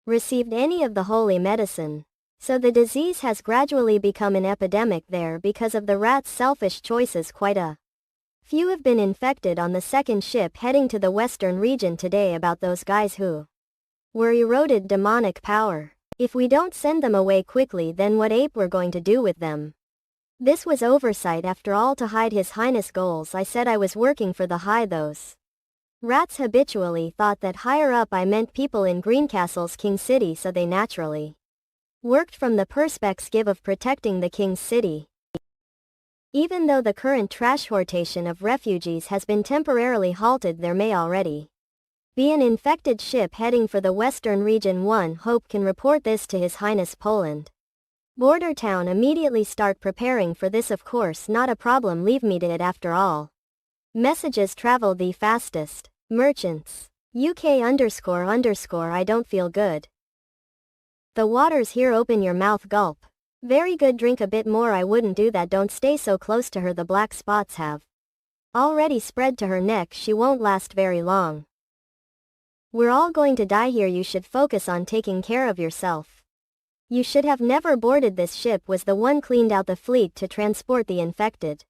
received any of the holy medicine. So the disease has gradually become an epidemic there because of the rats' selfish choices. Quite a few have been infected on the second ship heading to the western region today. About those guys who were eroded demonic power. If we don't send them away quickly, then what ape we're going to do with them? This was oversight after all to hide His Highness' goals. I said I was working for the high. Those rats habitually thought that higher up I meant people in Greencastle's King City, so they naturally worked from the perspective of protecting the King's City. Even though the current transportation of refugees has been temporarily halted, there may already be an infected ship heading for the western region. One hope can report this to His Highness Poland. Border town immediately start preparing for this. Of course, not a problem, leave me to it after all. Messages travel the fastest. Merchants. UK__. I don't feel good. The water's here, open your mouth, gulp. Very good, drink a bit more. I wouldn't do that, don't stay so close to her. The black spots have already spread to her neck. She won't last very long. We're all going to die here. You should focus on taking care of yourself. You should have never boarded this ship. Was the one cleaned out the fleet to transport the infected.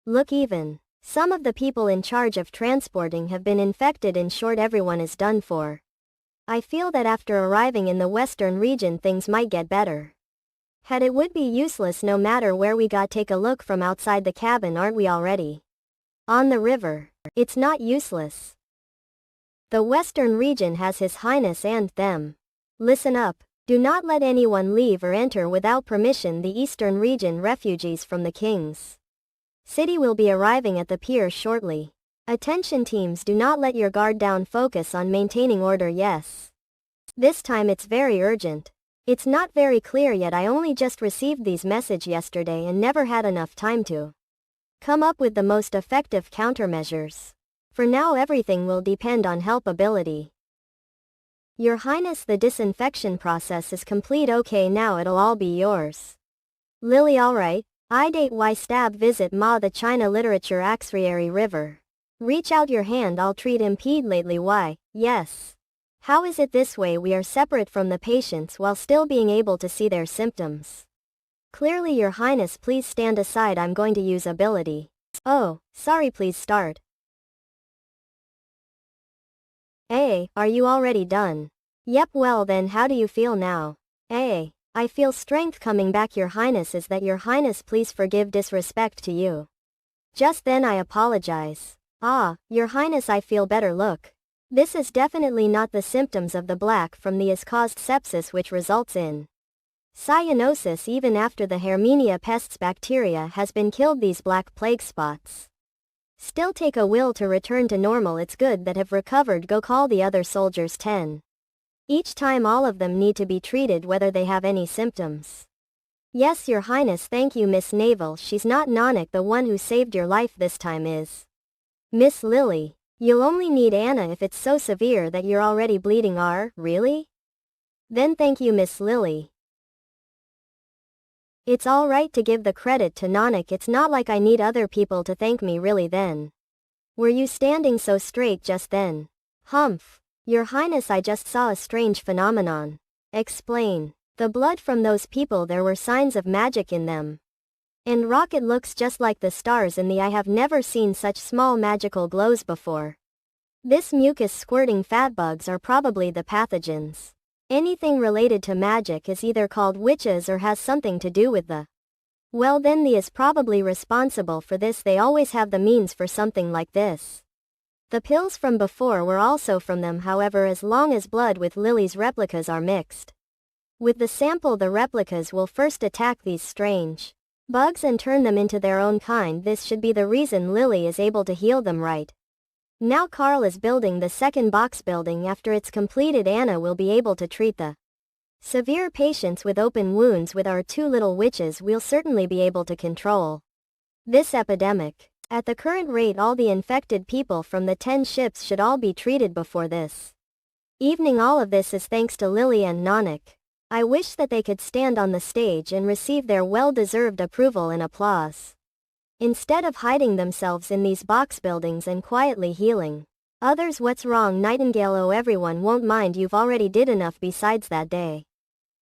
Look, even some of the people in charge of transporting have been infected. In short, everyone is done for. I feel that after arriving in the western region things might get better. Had it would be useless no matter where we got. Take a look from outside the cabin. Aren't we already on the river? It's not useless. The western region has His Highness and them. Listen up. Do not let anyone leave or enter without permission. The eastern region refugees from the King's City will be arriving at the pier shortly. Attention teams, do not let your guard down. Focus on maintaining order. Yes. This time it's very urgent. It's not very clear yet. I only just received these messages yesterday and never had enough time to come up with the most effective countermeasures. For now everything will depend on help ability. Your Highness, the disinfection process is complete. Okay, now it'll all be yours. Lily, alright. I date why stab visit Ma the China literature Axriary River. Reach out your hand, I'll treat impede lately. Why? Yes. How is it this way? We are separate from the patients while still being able to see their symptoms. Clearly, Your Highness, please stand aside. I'm going to use ability. Oh, sorry, please start. Hey, are you already done? Yep, well then how do you feel now? Hey, I feel strength coming back. Your Highness, is that Your Highness? Please forgive disrespect to you. Just then I apologize. Ah, Your Highness, I feel better. Look. This is definitely not the symptoms of the black from the is caused sepsis, which results in cyanosis even after the Hermenia pestis bacteria has been killed. These black plague spots still take a will to return to normal. It's good that have recovered. Go call the other soldiers. 10. Each time all of them need to be treated whether they have any symptoms. Yes, Your Highness. Thank you, Miss Naval. She's not Nanak. The one who saved your life this time is Miss Lily. You'll only need Anna if it's so severe that you're already bleeding. Really? Then thank you, Miss Lily. It's alright to give the credit to Nanak. It's not like I need other people to thank me. Really then? Were you standing so straight just then? Humph. Your Highness, I just saw a strange phenomenon. Explain. The blood from those people, there were signs of magic in them. And rocket looks just like the stars in the eye. I have never seen such small magical glows before. This mucus squirting fat bugs are probably the pathogens. Anything related to magic is either called witches or has something to do with the. Well then, the is probably responsible for this. They always have the means for something like this. The pills from before were also from them. However, as long as blood with Lily's replicas are mixed with the sample, the replicas will first attack these strange bugs and turn them into their own kind. This should be the reason Lily is able to heal them right now. Carl is building the second box building. After it's completed, Anna will be able to treat the severe patients with open wounds. With our two little witches, we'll certainly be able to control this epidemic. At the current rate, all the infected people from the 10 ships should all be treated before this evening. All of this is thanks to Lily and Nanak. I wish that they could stand on the stage and receive their well-deserved approval and applause, instead of hiding themselves in these box buildings and quietly healing others. What's wrong, Nightingale? Oh, everyone won't mind. You've already did enough besides that day.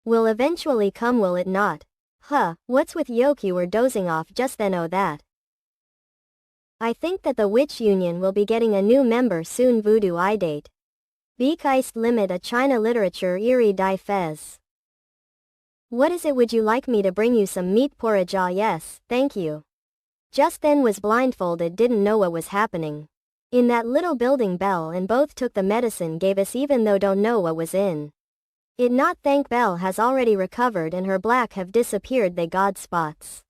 Will eventually come, will it not? Huh, what's with yoke, you were dozing off just then, oh that. I think that the witch union will be getting a new member soon. Voodoo I date. Bekeist limit a China literature Eri die Fez. What is it, would you like me to bring you some meat porridge? Ah yes, thank you. Just then was blindfolded, didn't know what was happening. In that little building, Belle and both took the medicine gave us even though don't know what was in it. Not thank Belle has already recovered and her black have disappeared, they god spots.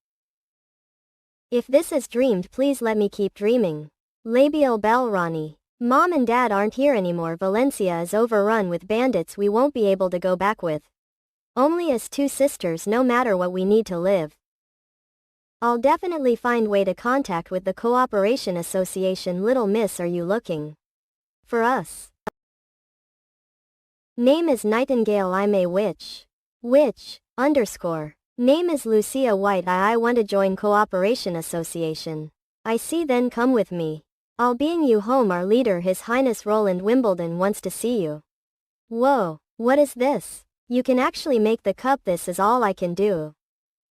If this is dreamed, please let me keep dreaming. Labial Belle Ronnie. Mom and Dad aren't here anymore. Valencia is overrun with bandits we won't be able to go back with. Only as two sisters, no matter what, we need to live. I'll definitely find way to contact with the Cooperation Association. Little miss, are you looking for us? Name is Nightingale, I'm a witch. Witch, _ Name is Lucia White. I want to join Cooperation Association. I see, then come with me. I'll bring you home. Our leader, His Highness Roland Wimbledon, wants to see you. Whoa, what is this? You can actually make the cup. This is all I can do.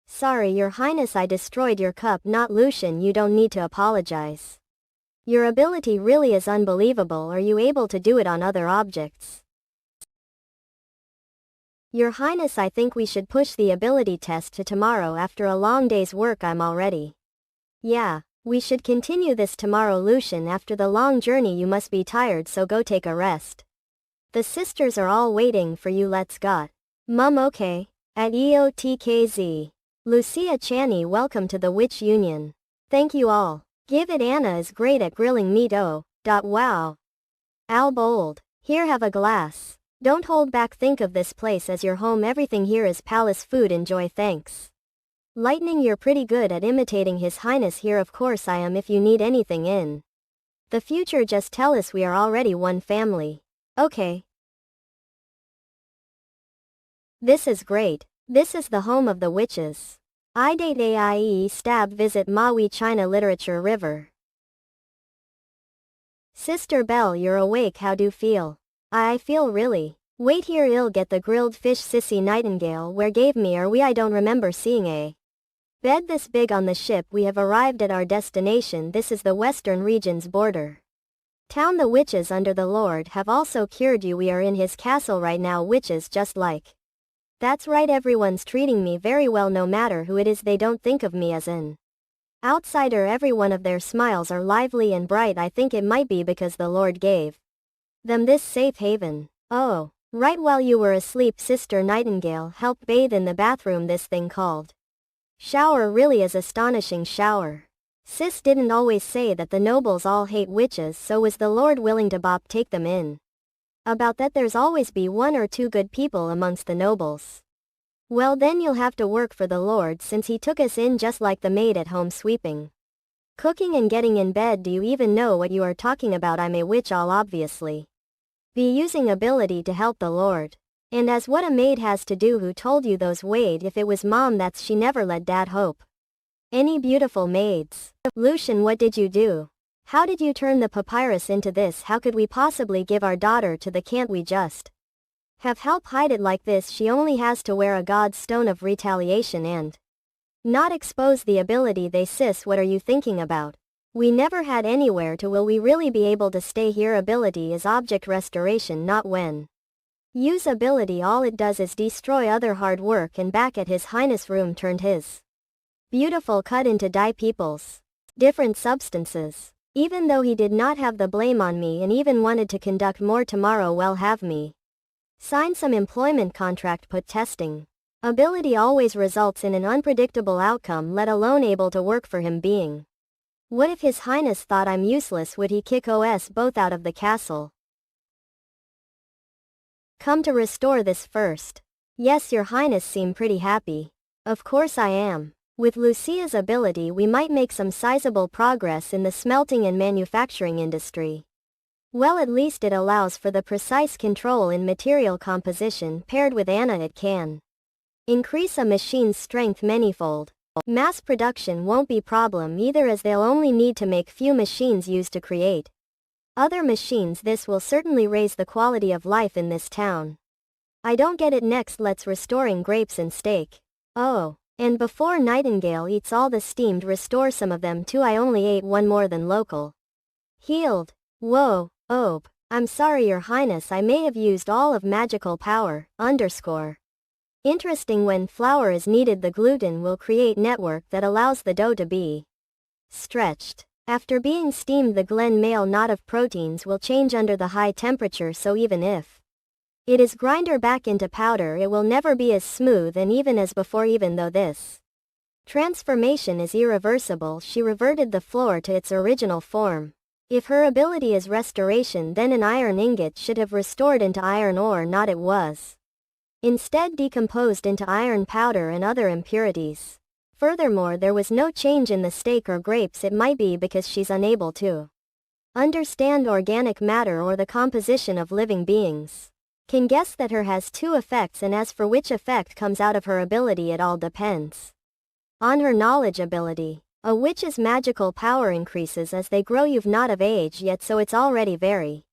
Sorry, Your Highness, I destroyed your cup. Not Lucian, you don't need to apologize. Your ability really is unbelievable. Are you able to do it on other objects? Your Highness, I think we should push the ability test to tomorrow. After a long day's work, I'm already. Yeah, we should continue this tomorrow. Lucian, after the long journey you must be tired, so go take a rest. The sisters are all waiting for you. Let's go. Mum, okay. At EOTKZ. Lucia Channy, welcome to the Witch Union. Thank you all. Give it. Anna is great at grilling meat. Oh. Wow. Al Bold. Here, have a glass. Don't hold back. Think of this place as your home. Everything here is palace food. Enjoy. Thanks. Lightning, you're pretty good at imitating His Highness here. Of course I am. If you need anything in the future, just tell us. We are already one family. Okay. This is great. This is the home of the witches. I date AIE stab visit Maui China Literature River. Sister Belle, you're awake. How do you feel? I feel really. Wait here, I'll get the grilled fish. Sissy Nightingale, where gave me are we? I don't remember seeing a bed this big on the ship. We have arrived at our destination. This is the western region's border town. The witches under the Lord have also cured you. We are in his castle right now. Witches, just like. That's right, everyone's treating me very well. No matter who it is, they don't think of me as an outsider. Every one of their smiles are lively and bright. I think it might be because the Lord gave them this safe haven. Oh, right, while you were asleep, Sister Nightingale helped bathe in the bathroom. This thing called shower really is astonishing. Shower. Sis didn't always say that the nobles all hate witches, so was the Lord willing to take them in? About that, there's always be one or two good people amongst the nobles. Well, then you'll have to work for the Lord, since he took us in just like the maid at home, sweeping, cooking and getting in bed. Do you even know what you are talking about? I'm a witch. I'll obviously be using ability to help the Lord. And as what a maid has to do? Who told you those? Wait, if it was Mom, that's she never let Dad hope any beautiful maids. Lucian, what did you do? How did you turn the papyrus into this? How could we possibly give our daughter to the? Can't we just have help hide it like this? She only has to wear a god's stone of retaliation and not expose the ability. They sis, what are you thinking about? We never had anywhere to. Will we really be able to stay here? Ability is object restoration, not when use ability. All it does is destroy other hard work. And back at His Highness room, turned his beautiful cut into dye people's different substances. Even though he did not have the blame on me and even wanted to conduct more tomorrow, well, have me sign some employment contract. Put testing ability always results in an unpredictable outcome, let alone able to work for him being. What if His Highness thought I'm useless? Would he kick us both out of the castle? Come to restore this first. Yes, Your Highness seem pretty happy. Of course I am. With Lucia's ability we might make some sizable progress in the smelting and manufacturing industry. Well, at least it allows for the precise control in material composition. Paired with Anna, it can increase a machine's strength manyfold. Mass production won't be problem either, as they'll only need to make few machines used to create other machines. This will certainly raise the quality of life in this town. I don't get it. Next let's restoring grapes and steak. Oh. And before Nightingale eats all the steamed, restore some of them too. I only ate one more than local. Healed. Whoa, Ob. I'm sorry your highness, I may have used all of magical power, underscore. Interesting, when flour is needed the gluten will create network that allows the dough to be stretched. After being steamed the Glen male knot of proteins will change under the high temperature, so even if it is grinder back into powder it will never be as smooth and even as before. Even though this transformation is irreversible, she reverted the floor to its original form. If her ability is restoration, then an iron ingot should have restored into iron ore, not it was instead decomposed into iron powder and other impurities. Furthermore, there was no change in the steak or grapes. It might be because she's unable to understand organic matter or the composition of living beings. Can guess that her has two effects, and as for which effect comes out of her ability, it all depends on her knowledge ability. A witch's magical power increases as they grow. You've not of age yet, so it's already very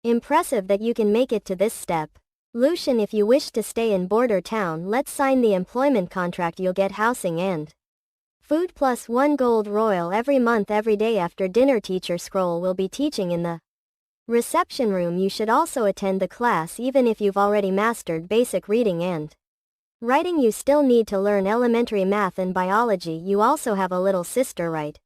impressive that you can make it to this step. Lucian, if you wish to stay in Border Town, let's sign the employment contract. You'll get housing and food plus 1 gold royal every month, every day after dinner. Teacher Scroll will be teaching in the reception room. You should also attend the class even if you've already mastered basic reading and writing. You still need to learn elementary math and biology. You also have a little sister, right?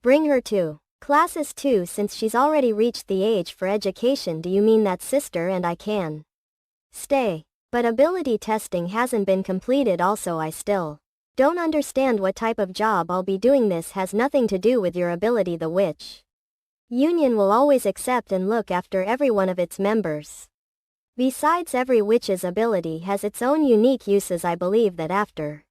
Bring her to classes too, since she's already reached the age for education. Do you mean that, sister? And I can stay. But ability testing hasn't been completed. Also, I still don't understand what type of job I'll be doing. This has nothing to do with your ability. The witch union will always accept and look after every one of its members. Besides, every witch's ability has its own unique uses. I believe that after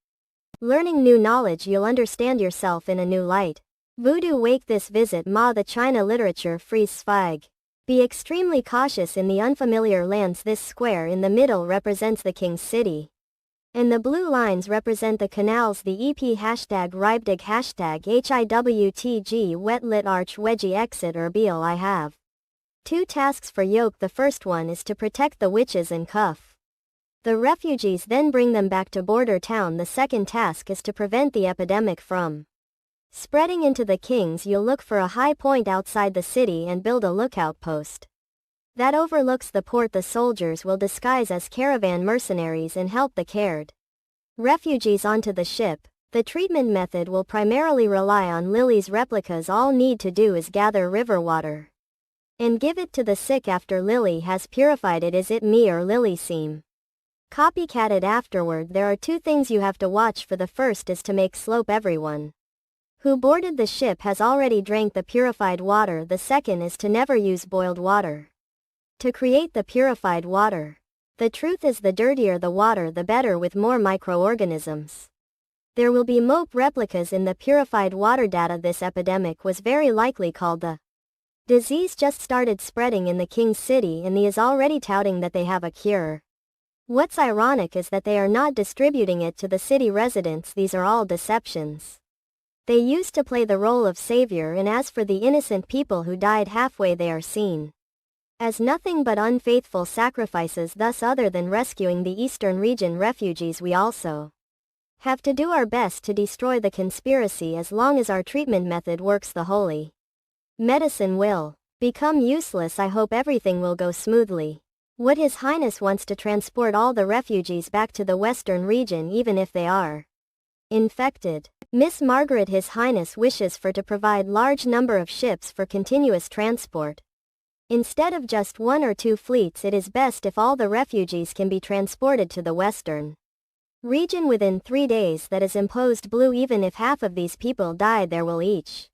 learning new knowledge you'll understand yourself in a new light. Voodoo wake this visit Ma. The China literature freeze Zweig. Be extremely cautious in the unfamiliar lands. This square in the middle represents the king's city, and the blue lines represent the canals. The EP hashtag Ribdig hashtag HIWTG wetlit arch wedgie exit Erbil. I have 2 tasks for Yoke. The first one is to protect the witches and cuff the refugees, then bring them back to Border Town. The second task is to prevent the epidemic from spreading into the kings. You'll look for a high point outside the city and build a lookout post that overlooks the port. The soldiers will disguise as caravan mercenaries and help the cared refugees onto the ship. The treatment method will primarily rely on Lily's replicas. All need to do is gather river water and give it to the sick after Lily has purified it. Is it me or Lily seem copycatted afterward? There are 2 things you have to watch for. The first is to make slope. Everyone who boarded the ship has already drank the purified water. The second is to never use boiled water to create the purified water. The truth is, the dirtier the water the better, with more microorganisms. There will be mope replicas in the purified water. Data. This epidemic was very likely called the disease just started spreading in the king's city, and he is already touting that they have a cure. What's ironic is that they are not distributing it to the city residents. These are all deceptions. They used to play the role of savior, and as for the innocent people who died halfway, they are seen as nothing but unfaithful sacrifices. Thus, other than rescuing the eastern region refugees, we also have to do our best to destroy the conspiracy. As long as our treatment method works, the holy medicine will become useless. I hope everything will go smoothly. What His Highness wants to transport all the refugees back to the western region even if they are infected. Miss Margaret, His Highness wishes for to provide large number of ships for continuous transport. Instead of just 1 or 2 fleets, it is best if all the refugees can be transported to the western region within 3 days. That is imposed blue. Even if half of these people died, there will each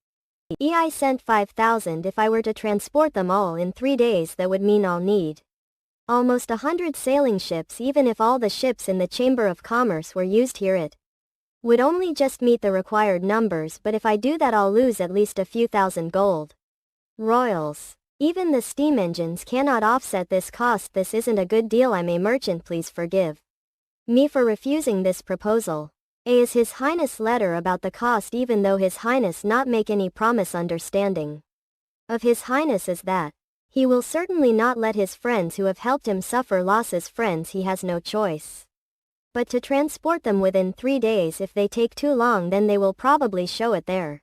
I sent 5,000. If I were to transport them all in 3 days, that would mean I'll need almost 100 sailing ships. Even if all the ships in the Chamber of Commerce were used here, it would only just meet the required numbers, but if I do that I'll lose at least a few thousand gold royals. Even the steam engines cannot offset this cost. This isn't a good deal. I'm a merchant. Please forgive me for refusing this proposal. A is His Highness letter about the cost. Even though His Highness not make any promise, understanding of His Highness is that He will certainly not let his friends who have helped him suffer losses. Friends, he has no choice but to transport them within 3 days. If they take too long, then they will probably show it there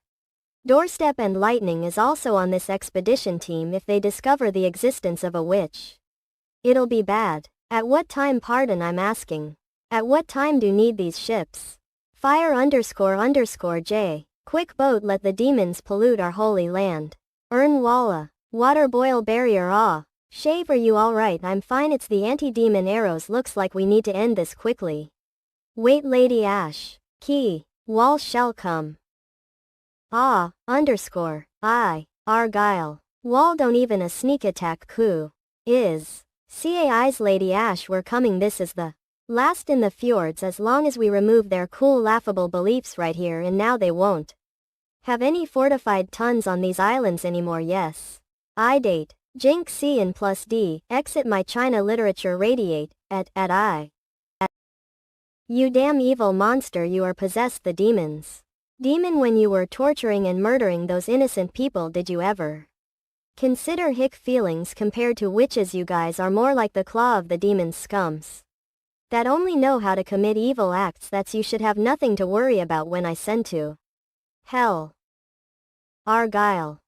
doorstep. And lightning is also on this expedition team. If they discover the existence of a witch, it'll be bad. At what time, pardon I'm asking, at what time do need these ships? Fire ___ J. Quick boat, let the demons pollute our holy land. Earn Walla. Water boil barrier. Ah. Shave, are you alright? I'm fine, it's the anti-demon arrows. Looks like we need to end this quickly. Wait, Lady Ash. Key. Wall shall come. Ah, _I. Argyle. Wall don't even a sneak attack coup. Is. CAI's Lady Ash, we're coming. This is the last in the fjords. As long as we remove their cool laughable beliefs right here and now, they won't have any fortified tons on these islands anymore. Yes. I date. Jinx C and plus D. Exit my China literature radiate. At I. You damn evil monster, you are possessed. The demons. Demon, when you were torturing and murdering those innocent people, did you ever consider hick feelings compared to witches? You guys are more like the claw of the demon's scums that only know how to commit evil acts. That's you should have nothing to worry about when I send to hell. Argyle.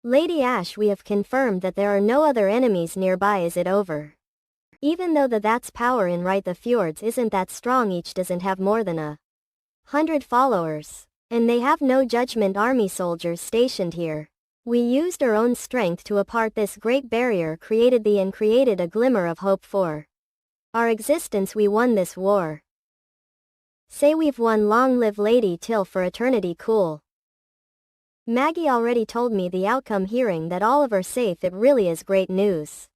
Lady Ash, we have confirmed that there are no other enemies nearby. Is it over? Even though that's power in right, the fjords isn't that strong. Each doesn't have more than 100 followers. And they have no judgment army soldiers stationed here. We used our own strength to apart this great barrier, created a glimmer of hope for our existence. We won this war. Say we've won. Long live Lady Till for eternity. Cool. Maggie already told me the outcome, hearing that all of are safe. It really is great news.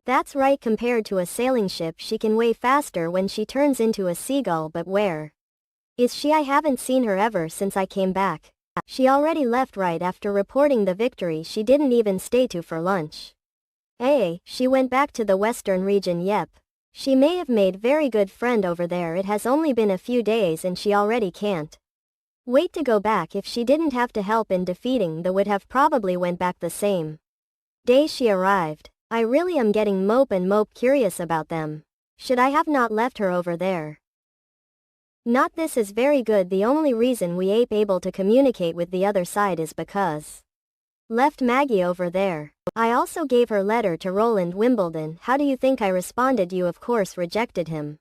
That's right, compared to a sailing ship, she can way faster when she turns into a seagull. But where is she? I haven't seen her ever since I came back. She already left right after reporting the victory. She didn't even stay for lunch. She went back to the western region. Yep. She may have made very good friend over there. It has only been a few days and she already can't wait to go back. If she didn't have to help in defeating the would have probably went back the same day she arrived. I really am getting mope curious about them. Should I have not left her over there? Not. This is very good. The only reason we ain't able to communicate with the other side is because left Maggie over there. I also gave her letter to Roland Wimbledon. How do you think I responded? You of course rejected him.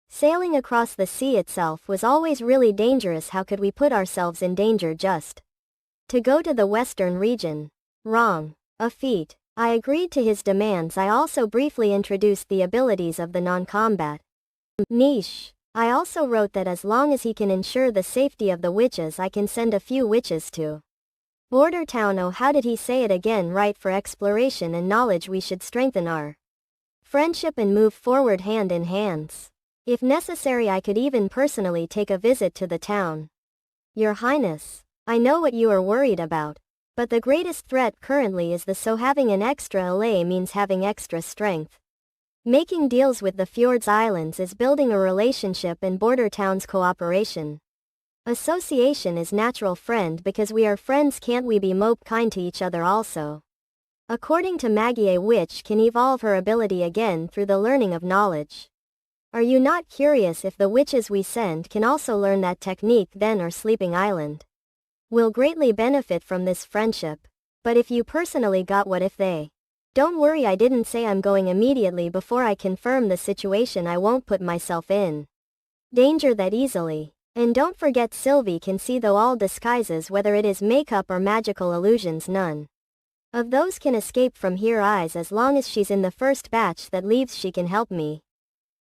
Sailing across the sea itself was always really dangerous. How could we put ourselves in danger just to go to the western region? Wrong. A feat. I agreed to his demands. I also briefly introduced the abilities of the non-combat niche. I also wrote that as long as he can ensure the safety of the witches, I can send a few witches to Border Town. Oh, how did he say it again? Right, for exploration and knowledge we should strengthen our friendship and move forward hand in hands. If necessary, I could even personally take a visit to the town. Your Highness, I know what you are worried about, but the greatest threat currently is the so having an extra ally means having extra strength. Making deals with the Fjords Islands is building a relationship and Border Town's cooperation. Association is natural friend because we are friends. Can't we be mope kind to each other also? According to Maggie, a witch can evolve her ability again through the learning of knowledge. Are you not curious if the witches we send can also learn that technique? Then our Sleeping Island will greatly benefit from this friendship. But if you personally got, what if they? Don't worry, I didn't say I'm going immediately before I confirm the situation. I won't put myself in danger that easily. And don't forget, Sylvie can see though all disguises, whether it is makeup or magical illusions, none of those can escape from her eyes. As long as she's in the first batch that leaves, she can help me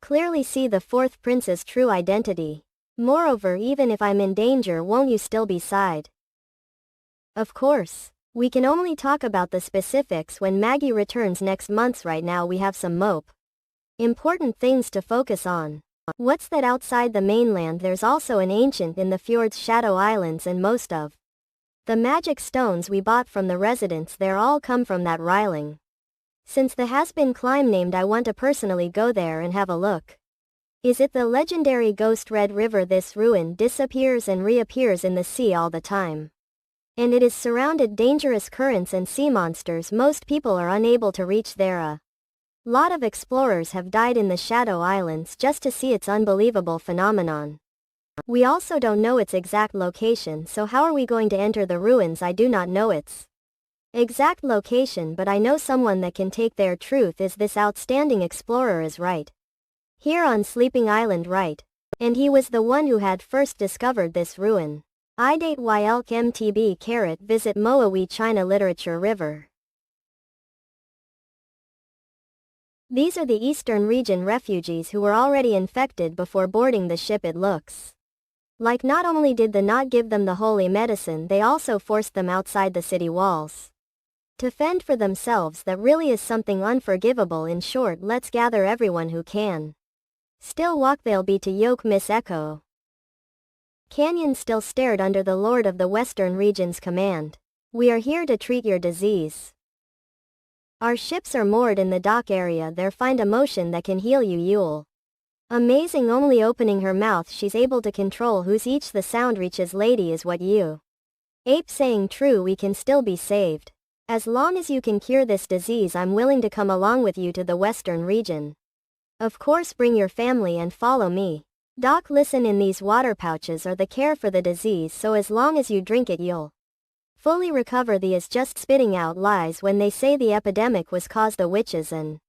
clearly see the fourth prince's true identity. Moreover, even if I'm in danger, won't you still be side? Of course. We can only talk about the specifics when Maggie returns next month. Right now we have some mope important things to focus on. What's that outside the mainland? There's also an ancient in the fjord's Shadow Islands, and most of the magic stones we bought from the residents there all come from that riling. Since the has-been climb named, I want to personally go there and have a look. Is it the legendary Ghost Red River? This ruin disappears and reappears in the sea all the time. And it is surrounded dangerous currents and sea monsters. Most people are unable to reach there. A lot of explorers have died in the Shadow Islands just to see its unbelievable phenomenon. We also don't know its exact location, so how are we going to enter the ruins? I do not know its exact location, but I know someone that can take there. Truth is, this outstanding explorer is right here on Sleeping Island, right? And he was the one who had first discovered this ruin. I date YLK MTB carat visit Moawi China Literature River. These are the Eastern region refugees who were already infected before boarding the ship. It looks like not only did they not give them the holy medicine, they also forced them outside the city walls to fend for themselves. That really is something unforgivable. In short, let's gather everyone who can still walk. They'll be to yoke Miss Echo. Canyon still stared under the Lord of the Western Region's command. We are here to treat your disease. Our ships are moored in the dock area. There, find a motion that can heal you. You'll amazing. Only opening her mouth she's able to control whose each the sound reaches. Lady, is what you ape saying true? We can still be saved. As long as you can cure this disease, I'm willing to come along with you to the Western region. Of course, bring your family and follow me. Doc, listen, in these water pouches are the care for the disease, so as long as you drink it you'll fully recover. The is just spitting out lies when they say the epidemic was caused the witches and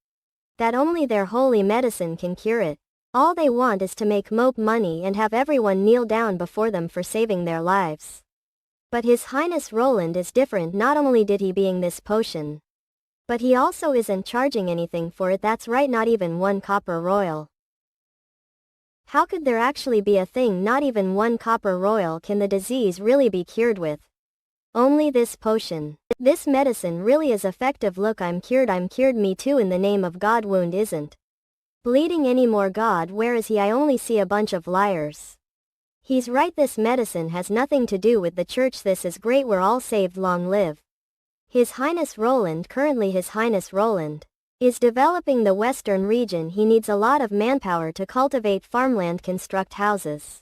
that only their holy medicine can cure it. All they want is to make mope money and have everyone kneel down before them for saving their lives. But His Highness Roland is different. Not only did he being this potion, but he also isn't charging anything for it. That's right, not even 1 copper royal. How could there actually be a thing? Not even 1 copper royal. Can the disease really be cured with only this potion? This medicine really is effective. Look, I'm cured. I'm cured. Me too. In the name of God. Wound isn't bleeding anymore. God, where is he? I only see a bunch of liars. He's right, this medicine has nothing to do with the church. This is great. We're all saved. Long live His Highness Roland. Currently His Highness Roland is developing the Western region. He needs a lot of manpower to cultivate farmland, construct houses,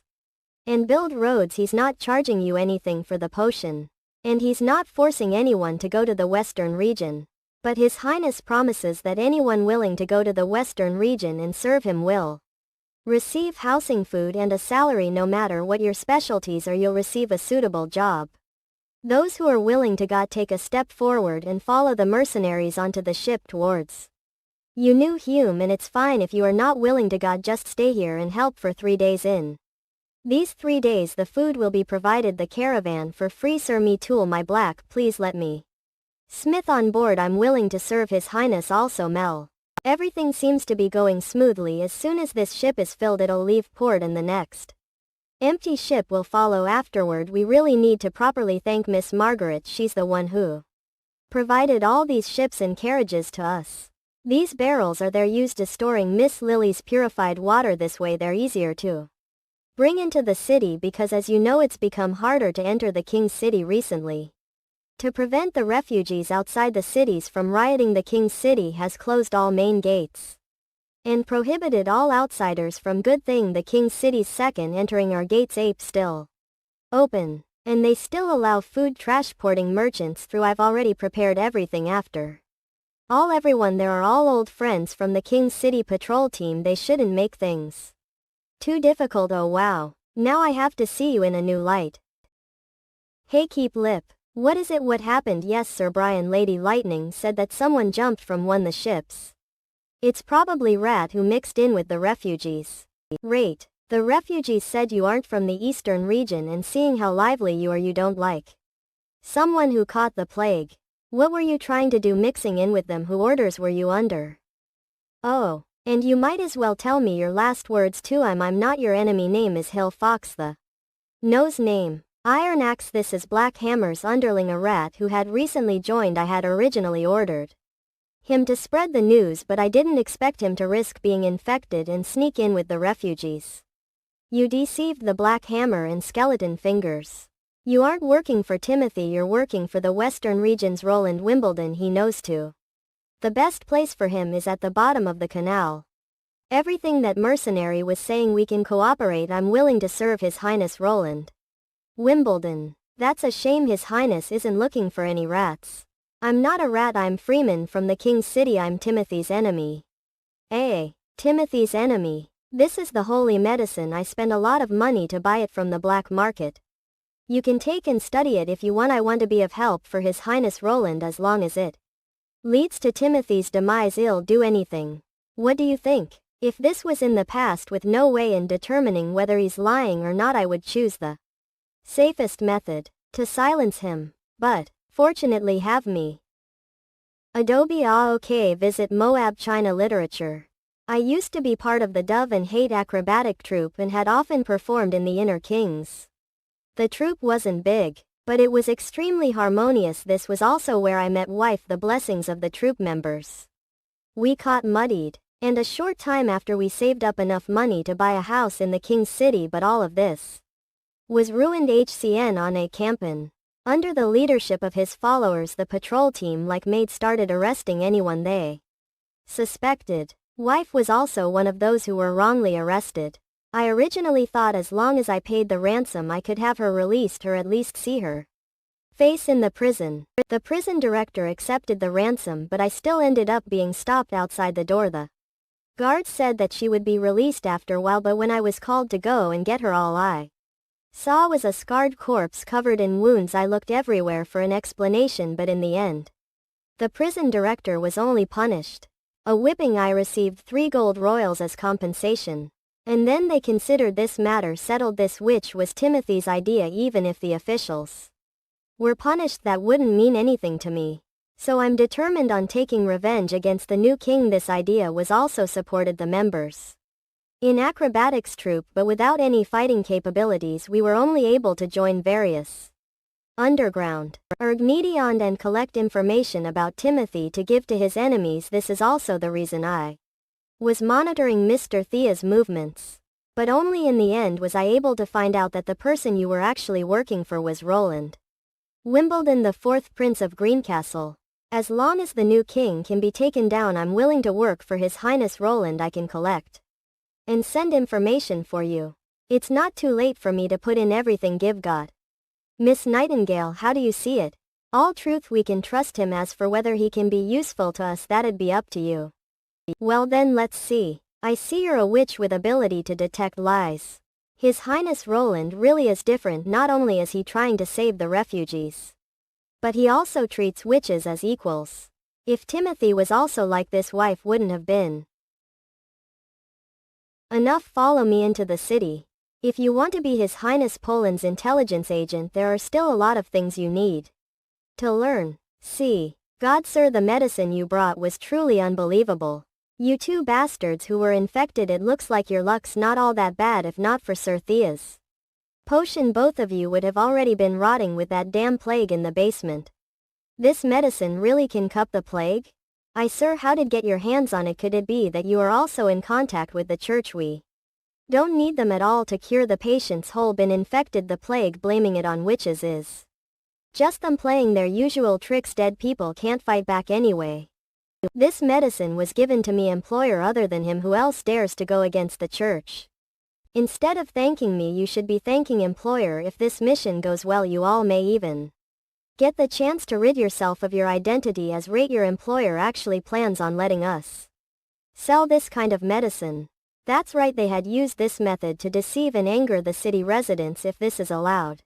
and build roads. He's not charging you anything for the potion, and he's not forcing anyone to go to the Western region. But His Highness promises that anyone willing to go to the Western region and serve him will receive housing, food, and a salary. No matter what your specialties are, you'll receive a suitable job. Those who are willing to God take a step forward and follow the mercenaries onto the ship towards you. New Hume, and it's fine if you are not willing to God, just stay here and help for 3 days. In these 3 days the food will be provided the caravan for free. Sir, me tool my black, please let me Smith on board. I'm willing to serve His Highness also. Mel. Everything seems to be going smoothly. As soon as this ship is filled it'll leave port and the next empty ship will follow afterward. We really need to properly thank Miss Margaret. She's the one who provided all these ships and carriages to us. These barrels are there used to storing Miss Lily's purified water. This way they're easier to bring into the city, because as you know it's become harder to enter the King's City recently. To prevent the refugees outside the cities from rioting, the King's City has closed all main gates and prohibited all outsiders from. Good thing the King's City's second entering our gates ape still open, and they still allow food transporting merchants through. I've already prepared everything. After all, everyone there are all old friends from the King's City patrol team. They shouldn't make things too difficult. Oh wow, now I have to see you in a new light. Hey, keep lip. What is it? What happened? Yes, Sir Brian. Lady Lightning said that someone jumped from one of the ships. It's probably Rat who mixed in with the refugees. Rate. The refugees said you aren't from the Eastern region, and seeing how lively you are, you don't like someone who caught the plague. What were you trying to do mixing in with them? Who orders were you under? Oh, and you might as well tell me your last words too. I'm not your enemy. Name is Hill Fox. The nose name. Iron Axe. This is Black Hammer's underling, a rat who had recently joined. I had originally ordered him to spread the news, but I didn't expect him to risk being infected and sneak in with the refugees. You deceived the Black Hammer and Skeleton Fingers. You aren't working for Timothy, you're working for the Western region's Roland Wimbledon. He knows too. The best place for him is at the bottom of the canal. Everything that mercenary was saying, we can cooperate. I'm willing to serve His Highness Roland Wimbledon. That's a shame His Highness isn't looking for any rats. I'm not a rat, I'm Freeman from the King's City, I'm Timothy's enemy. Timothy's enemy. This is the holy medicine, I spend a lot of money to buy it from the black market. You can take and study it if you want. I want to be of help for His Highness Roland as long as it leads to Timothy's demise. I'll do anything. What do you think? If this was in the past with no way in determining whether he's lying or not, I would choose the safest method, to silence him. But, fortunately have me. Adobe okay. Visit Moab China Literature. I used to be part of the Dove and Hate acrobatic troupe and had often performed in the Inner Kings. The troupe wasn't big, but it was extremely harmonious. This was also where I met wife, the blessings of the troupe members. We caught muddied, and a short time after we saved up enough money to buy a house in the King's City, but all of this was ruined. HCN on a campin'. Under the leadership of his followers, the patrol team like Maid started arresting anyone they suspected. Wife was also one of those who were wrongly arrested. I originally thought as long as I paid the ransom I could have her released, or at least see her face in the prison. The prison director accepted the ransom, but I still ended up being stopped outside the door. The guards said that she would be released after a while, but when I was called to go and get her, all I saw was a scarred corpse covered in wounds. I looked everywhere for an explanation, but in the end, the prison director was only punished a whipping. I received 3 gold royals as compensation. And then they considered this matter settled, this which was Timothy's idea. Even if the officials were punished, that wouldn't mean anything to me. So I'm determined on taking revenge against the new king. This idea was also supported the members in acrobatics troupe, but without any fighting capabilities we were only able to join various underground orgnidion and collect information about Timothy to give to his enemies. This is also the reason I was monitoring Mr. Thea's movements. But only in the end was I able to find out that the person you were actually working for was Roland Wimbledon, the 4th Prince of Greencastle. As long as the new king can be taken down, I'm willing to work for His Highness Roland. I can collect and send information for you. It's not too late for me to put in everything Give got. Miss Nightingale, how do you see it? All truth, we can trust him. As for whether he can be useful to us, that'd be up to you. Well then, let's see. I see you're a witch with ability to detect lies. His Highness Roland really is different. Not only is he trying to save the refugees, but he also treats witches as equals. If Timothy was also like this, wife wouldn't have been enough. Follow me into the city. If you want to be His Highness Poland's intelligence agent, there are still a lot of things you need to learn. See. God sir, the medicine you brought was truly unbelievable. You 2 bastards who were infected, it looks like your luck's not all that bad. If not for Sir Thea's potion, both of you would have already been rotting with that damn plague in the basement. This medicine really can cup the plague? Sir, how did get your hands on it? Could it be that you are also in contact with the church? We don't need them at all to cure the patient's whole been infected. The plague, blaming it on witches is just them playing their usual tricks. Dead people can't fight back anyway. This medicine was given to me employer. Other than him, who else dares to go against the church? Instead of thanking me, you should be thanking employer. If this mission goes well, you all may even get the chance to rid yourself of your identity as rate. Your employer actually plans on letting us sell this kind of medicine. That's right, they had used this method to deceive and anger the city residents. If this is allowed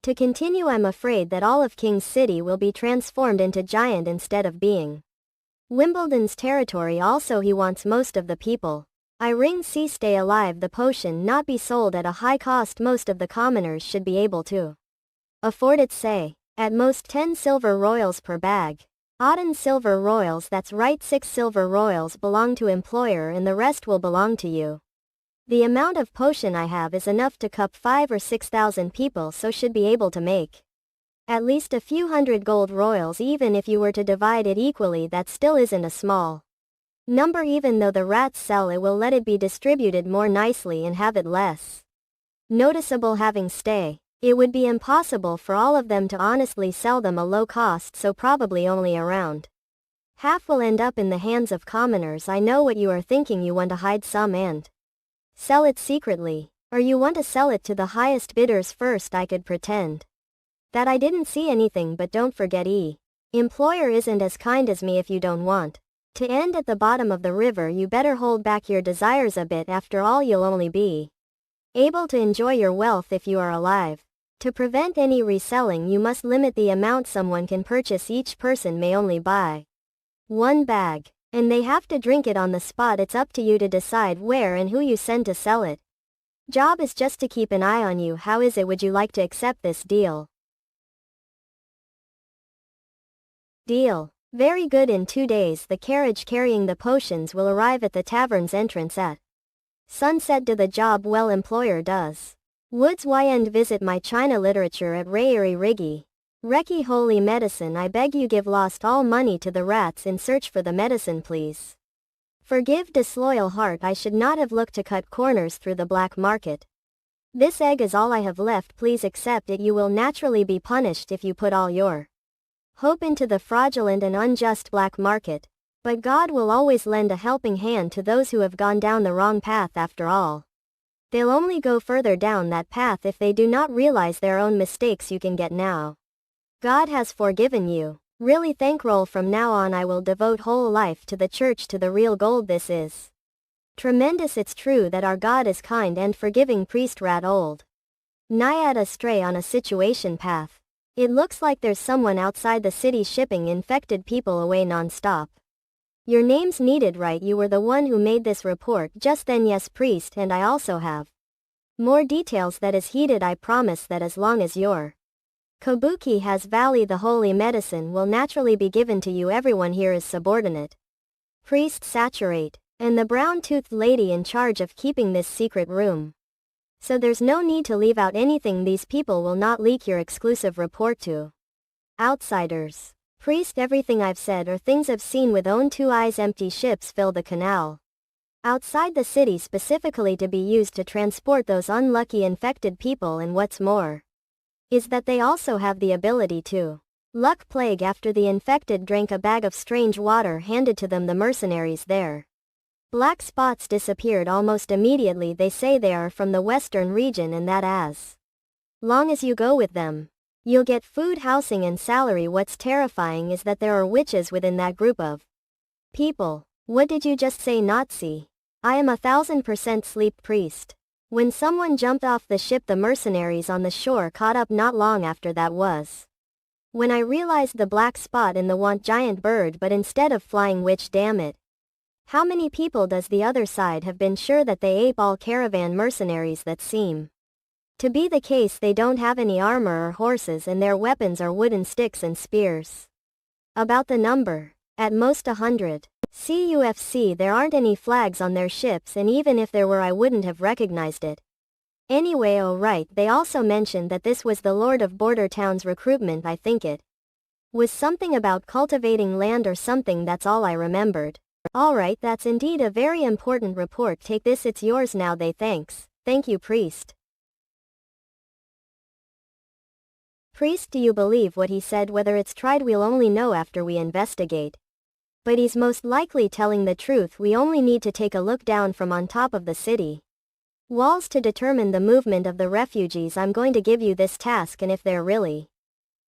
to continue, I'm afraid that all of King's City will be transformed into giant instead of being Wimbledon's territory. Also, he wants most of the people. I ring C, stay alive. The potion not be sold at a high cost. Most of the commoners should be able to afford it. Say, at most 10 silver royals per bag. Auden silver royals, that's right, 6 silver royals belong to employer and the rest will belong to you. The amount of potion I have is enough to cup 5 or 6,000 people, so should be able to make at least a few hundred gold royals. Even if you were to divide it equally, that still isn't a small number. Even though the rats sell it, will let it be distributed more nicely and have it less noticeable having stay. It would be impossible for all of them to honestly sell them a low cost, so probably only around half will end up in the hands of commoners. I know what you are thinking. You want to hide some and sell it secretly, or you want to sell it to the highest bidders first. I could pretend That I didn't see anything, but don't forget employer isn't as kind as me if you don't want to end at the bottom of the river. You better hold back your desires a bit. After all, you'll only be able to enjoy your wealth if you are alive. To prevent any reselling, you must limit the amount someone can purchase. Each person may only buy one bag, and they have to drink it on the spot. It's up to you to decide where and who you send to sell it. Job is just to keep an eye on you. How is it? Would you like to accept this deal? Deal. Very good. In 2 days the carriage carrying the potions will arrive at the tavern's entrance at sunset. Do the job well. Employer does. Woods and visit my China literature at Rayeri Riggy. Reki holy medicine. I beg you, give lost all money to the rats in search for the medicine, please. Forgive disloyal heart. I should not have looked to cut corners through the black market. This egg is all I have left. Please accept it. You will naturally be punished if you put all your hope into the fraudulent and unjust black market. But God will always lend a helping hand to those who have gone down the wrong path. After all, they'll only go further down that path if they do not realize their own mistakes. You can get now. God has forgiven you. Really thankful. From now on I will devote whole life to the church, to the real gold. This is tremendous. It's true that our God is kind and forgiving. Priest rat old Naiad astray on a situation path. It looks like there's someone outside the city shipping infected people away non-stop. Your name's needed, right? You were the one who made this report just then. Yes, priest, and I also have more details. That is heated. I promise that as long as your Kabuki has Valley, the holy medicine will naturally be given to you. Everyone here is subordinate. Priest saturate, and the brown-toothed lady in charge of keeping this secret room. So there's no need to leave out anything. These people will not leak your exclusive report to outsiders. Priest, everything I've said are things I've seen with own 2 eyes. Empty ships fill the canal outside the city specifically to be used to transport those unlucky infected people, and what's more is that they also have the ability to luck plague. After the infected drank a bag of strange water handed to them, the mercenaries there black spots disappeared almost immediately. They say they are from the western region and that as long as you go with them, you'll get food, housing and salary. What's terrifying is that there are witches within that group of people. What did you just say, Nazi? I am 1000% sleep. Priest. When someone jumped off the ship, the mercenaries on the shore caught up. Not long after that was when I realized the black spot in the giant bird, but instead of flying witch. Damn it. How many people does the other side have been sure that they ape all caravan mercenaries? That seem to be the case. They don't have any armor or horses, and their weapons are wooden sticks and spears. About the number, at most 100. CUFC. There aren't any flags on their ships, and even if there were I wouldn't have recognized it. Anyway, oh right, they also mentioned that this was the Lord of Border Town's recruitment. I think it was something about cultivating land or something. That's all I remembered. Alright, that's indeed a very important report. Take this, it's yours now. Thank you, priest. Priest, do you believe what he said? Whether it's tried we'll only know after we investigate. But he's most likely telling the truth. We only need to take a look down from on top of the city walls to determine the movement of the refugees. I'm going to give you this task, and if they're really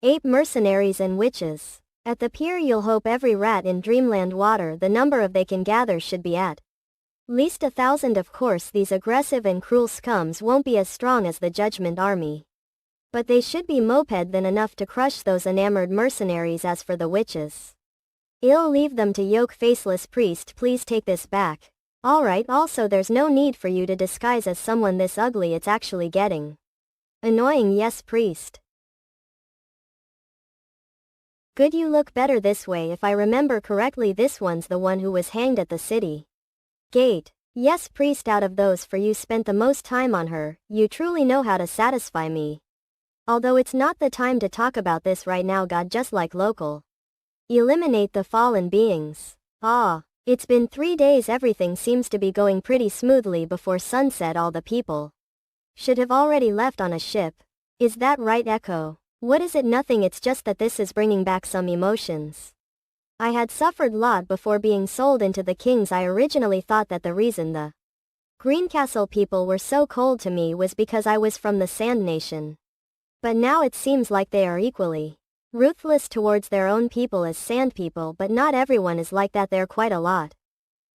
ape mercenaries and witches at the pier, you'll hope every rat in Dreamland water the number of they can gather should be at least 1,000. Of course these aggressive and cruel scums won't be as strong as the Judgment Army, but they should be moped than enough to crush those enamored mercenaries. As for the witches, I'll leave them to yoke faceless. Priest, please take this back. Alright, also there's no need for you to disguise as someone this ugly. It's actually getting annoying. Yes, priest. Good, you look better this way. If I remember correctly, this one's the one who was hanged at the city gate. Yes, priest, out of those four you spent the most time on her. You truly know how to satisfy me. Although it's not the time to talk about this right now, God, just like local. Eliminate the fallen beings. Ah, it's been 3 days. Everything seems to be going pretty smoothly. Before sunset all the people should have already left on a ship. Is that right, Echo? What is it? Nothing, it's just that this is bringing back some emotions. I had suffered lot before being sold into the kings. I originally thought that the reason the Greencastle people were so cold to me was because I was from the Sand Nation. But now it seems like they are equally ruthless towards their own people as sand people, but not everyone is like that. They're quite a lot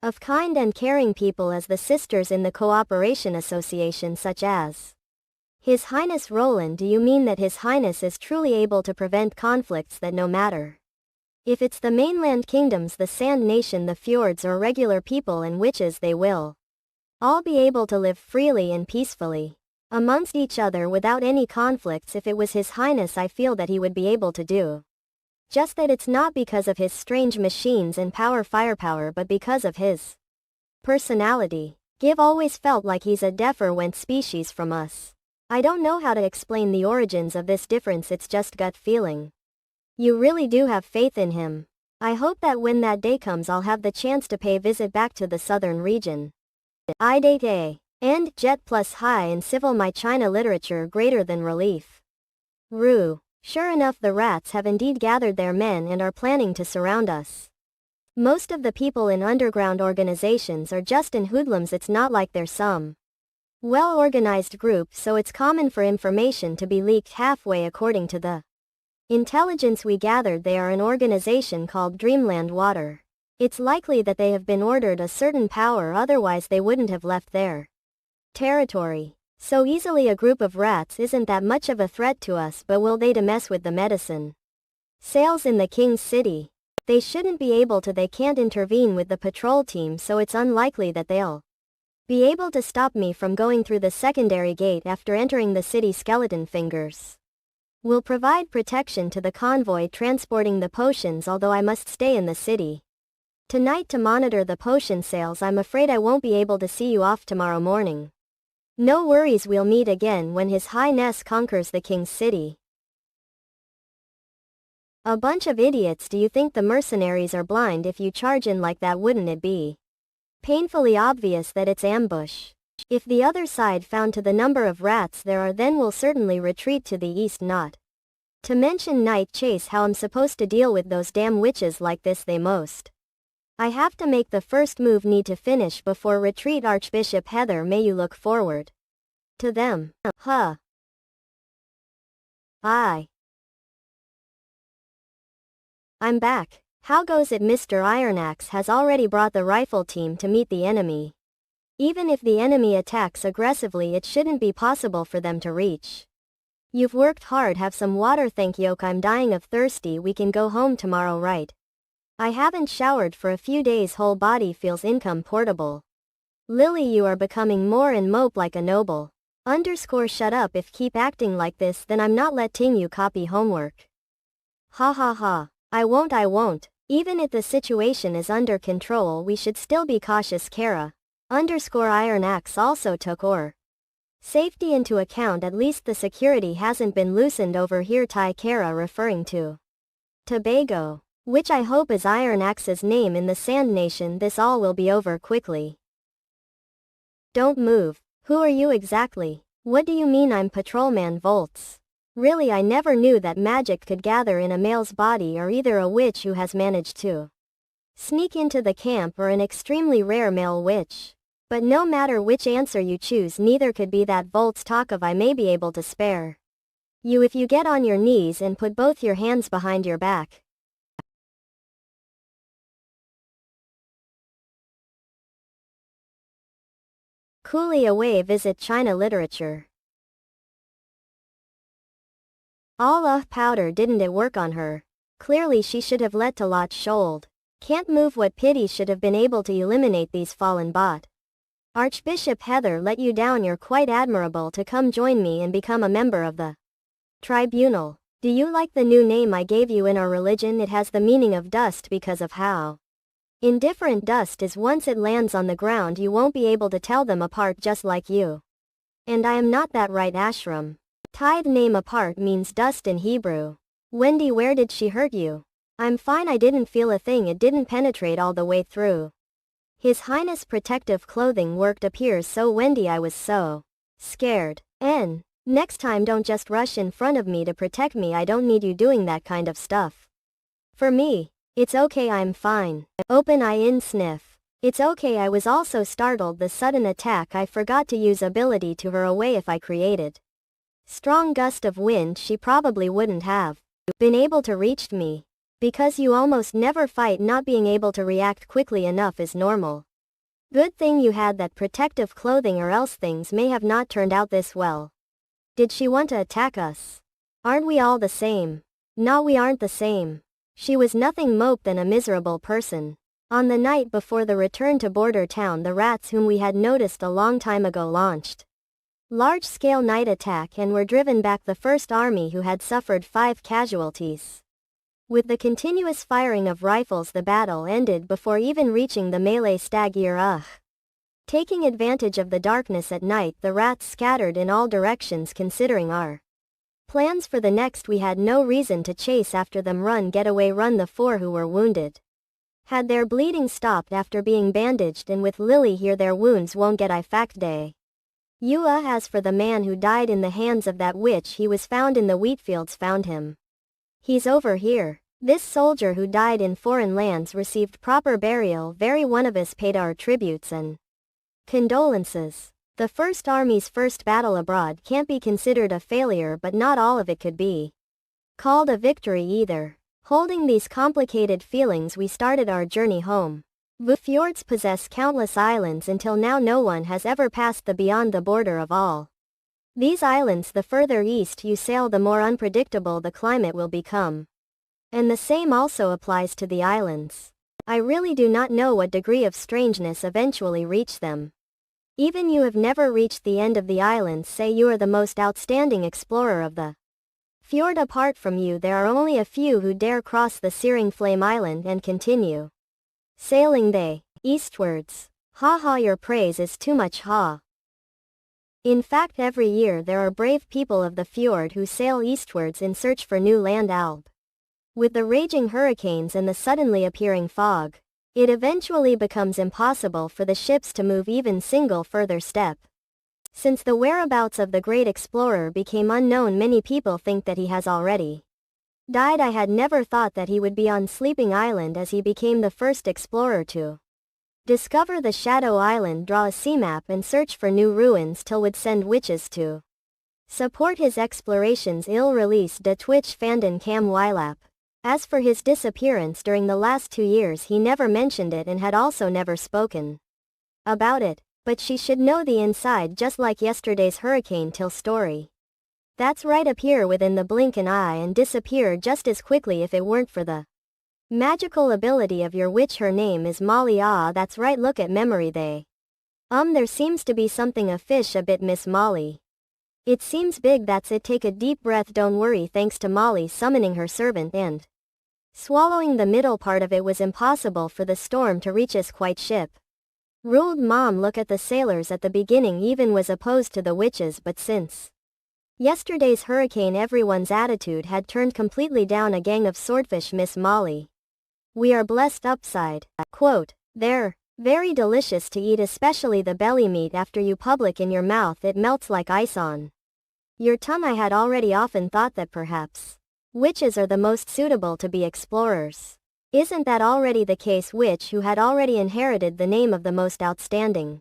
of kind and caring people as the sisters in the Cooperation Association, such as His Highness Roland. Do you mean that His Highness is truly able to prevent conflicts, that no matter if it's the mainland kingdoms, the Sand Nation, the fjords, or regular people and witches, they will all be able to live freely and peacefully amongst each other without any conflicts? If it was His Highness, I feel that he would be able to do just that. It's not because of his strange machines and firepower, but because of his personality. Give always felt like he's a different species from us. I don't know how to explain the origins of this difference, it's just gut feeling. You really do have faith in him. I hope that when that day comes I'll have the chance to pay visit back to the southern region. I date A. And Jet plus high in civil my China literature greater than relief. Rue. Sure enough, the rats have indeed gathered their men and are planning to surround us. Most of the people in underground organizations are just in hoodlums. It's not like they're some well-organized group, so it's common for information to be leaked halfway. According to the intelligence we gathered, they are an organization called Dreamland Water. It's likely that they have been ordered a certain power, otherwise they wouldn't have left their territory so easily. A group of rats isn't that much of a threat to us, but will they to mess with the medicine sales in the King's City? They shouldn't be able to. They can't intervene with the patrol team, so it's unlikely that they'll be able to stop me from going through the secondary gate after entering the city. Skeleton Fingers will provide protection to the convoy transporting the potions, although I must stay in the city tonight to monitor the potion sales. I'm afraid I won't be able to see you off tomorrow morning. No worries, we'll meet again when His Highness conquers the King's City. A bunch of idiots. Do you think the mercenaries are blind? If you charge in like that, wouldn't it be painfully obvious that it's ambush? If the other side found to the number of rats there are, then we'll certainly retreat to the east. Not to mention night chase. How I'm supposed to deal with those damn witches like this? They most I have to make the first move, need to finish before retreat. Archbishop Heather, may you look forward to them. Huh. I'm back. How goes it? Mr. Ironaxe has already brought the rifle team to meet the enemy. Even if the enemy attacks aggressively, it shouldn't be possible for them to reach. You've worked hard, have some water. Thank you. I'm dying of thirsty. We can go home tomorrow, right? I haven't showered for a few days, whole body feels incomportable. Lily, you are becoming more and mope like a noble. Shut up. If keep acting like this, then I'm not letting you copy homework. Ha ha ha. I won't. Even if the situation is under control, we should still be cautious. Kara. Ironaxe also took our safety into account. At least the security hasn't been loosened over here. Tai Kara, referring to Tobago, which I hope is Ironaxe's name in the Sand Nation. This all will be over quickly. Don't move. Who are you exactly? What do you mean? I'm Patrolman Volts. Really, I never knew that magic could gather in a male's body, or either a witch who has managed to sneak into the camp or an extremely rare male witch. But no matter which answer you choose, neither could be that. Volts talk of I may be able to spare you if you get on your knees and put both your hands behind your back. Coolly away. Visit China literature. All powder, didn't it work on her? Clearly she should have let to lot shold. Can't move. What pity, should have been able to eliminate these fallen bot. Archbishop Heather let you down. You're quite admirable. To come join me and become a member of the tribunal. Do you like the new name I gave you? In our religion it has the meaning of dust because of how indifferent dust is. Once it lands on the ground you won't be able to tell them apart, just like you. And I am not that, right? Ashram. Tithe name apart means dust in Hebrew. Wendy, where did she hurt you? I'm fine. I didn't feel a thing. It didn't penetrate all the way through. His Highness protective clothing worked, appears so. Wendy, I was so scared. Next time don't just rush in front of me to protect me. I don't need you doing that kind of stuff. For me, it's okay. I'm fine. Open eye in sniff. It's okay. I was also startled the sudden attack. I forgot to use ability to her away. If I created Strong gust of wind, she probably wouldn't have been able to reach me. Because you almost never fight, not being able to react quickly enough is normal. Good thing you had that protective clothing, or else things may have not turned out this well. Did she want to attack us? Aren't we all the same? No, we aren't the same. She was nothing mope than a miserable person. On the night before the return to border town, the rats whom we had noticed a long time ago launched large-scale night attack and were driven back the first army, who had suffered 5 casualties. With the continuous firing of rifles, the battle ended before even reaching the melee stag. Taking advantage of the darkness at night, the rats scattered in all directions. Considering our plans for the next, we had no reason to chase after them. Run, get away, run. The 4 who were wounded had their bleeding stopped after being bandaged, and with Lily here, their wounds won't get infected. As for the man who died in the hands of that witch, he was found in the wheatfields. Found him. He's over here. This soldier who died in foreign lands received proper burial. Very one of us paid our tributes and condolences. The First Army's first battle abroad can't be considered a failure, but not all of it could be called a victory either. Holding these complicated feelings, we started our journey home. The fjords possess countless islands. Until now, no one has ever passed the beyond the border of all these islands. The further east you sail, the more unpredictable the climate will become. And the same also applies to the islands. I really do not know what degree of strangeness eventually reach them. Even you have never reached the end of the islands, say you are the most outstanding explorer of the fjord. Apart from you, there are only a few who dare cross the searing flame island and continue sailing they eastwards. Ha ha, your praise is too much, ha. In fact, every year there are brave people of the fjord who sail eastwards in search for new land. With the raging hurricanes and the suddenly appearing fog, it eventually becomes impossible for the ships to move even single further step. Since the whereabouts of the great explorer became unknown, many people think that he has already died. I had never thought that he would be on Sleeping Island, as he became the first explorer to discover the Shadow Island, draw a sea map and search for new ruins. Till would send witches to support his explorations. Il release de Twitch Fandon Cam Wylap. As for his disappearance during the last 2 years, he never mentioned it and had also never spoken about it. But she should know the inside, just like yesterday's hurricane till story. That's right, appear within the blink an eye and disappear just as quickly if it weren't for the magical ability of your witch. Her name is Molly. Ah, that's right, look at memory. There seems to be something a fish a bit, Miss Molly. It seems big, that's it. Take a deep breath, don't worry. Thanks to Molly summoning her servant and swallowing the middle part of it, was impossible for the storm to reach us quite ship. Ruled Mom. Look at the sailors. At the beginning even was opposed to the witches, but since yesterday's hurricane everyone's attitude had turned completely down. A gang of swordfish, Miss Molly. We are blessed upside. Quote, they're very delicious to eat, especially the belly meat. After you public in your mouth, it melts like ice on your tongue. I had already often thought that perhaps witches are the most suitable to be explorers. Isn't that already the case? Witch who had already inherited the name of the most outstanding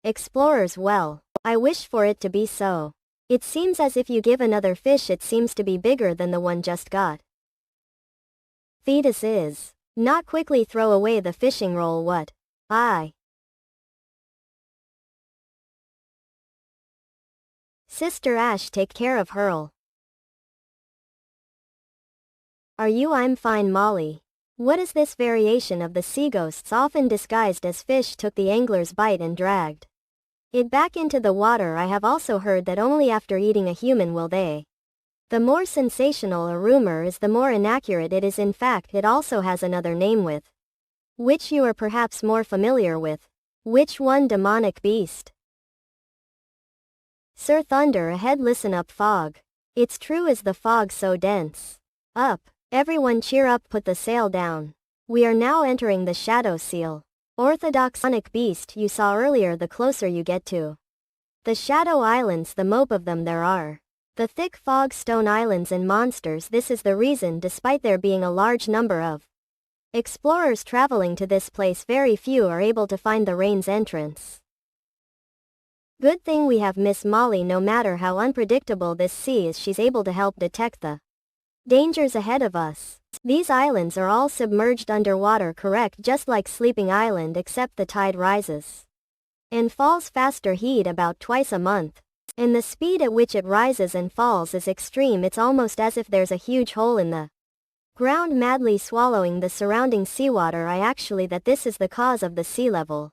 explorers. Well, I wish for it to be so. It seems as if you give another fish, it seems to be bigger than the one just got. Thetis is not quickly throw away the fishing roll. What? Sister Ash, take care of Hurl. Are you? I'm fine, Molly. What is this variation of the sea ghosts, often disguised as fish, took the angler's bite and dragged it back into the water? I have also heard that only after eating a human will they. The more sensational a rumor is, the more inaccurate it is. In fact, it also has another name with which you are perhaps more familiar with. Which one? Demonic beast. Sir Thunder ahead, listen up. Fog. It's true, is the fog so dense? Up. Everyone cheer up, put the sail down. We are now entering the Shadow Seal. Orthodox demonic beast you saw earlier. The closer you get to the Shadow Islands, the mope of them there are. The thick fog stone islands and monsters. This is the reason, despite there being a large number of explorers traveling to this place, very few are able to find the rain's entrance. Good thing we have Miss Molly. No matter how unpredictable this sea is, she's able to help detect the dangers ahead of us. These islands are all submerged underwater, correct, just like Sleeping Island, except the tide rises and falls faster, heat about twice a month. And the speed at which it rises and falls is extreme. It's almost as if there's a huge hole in the ground madly swallowing the surrounding seawater. That this is the cause of the sea level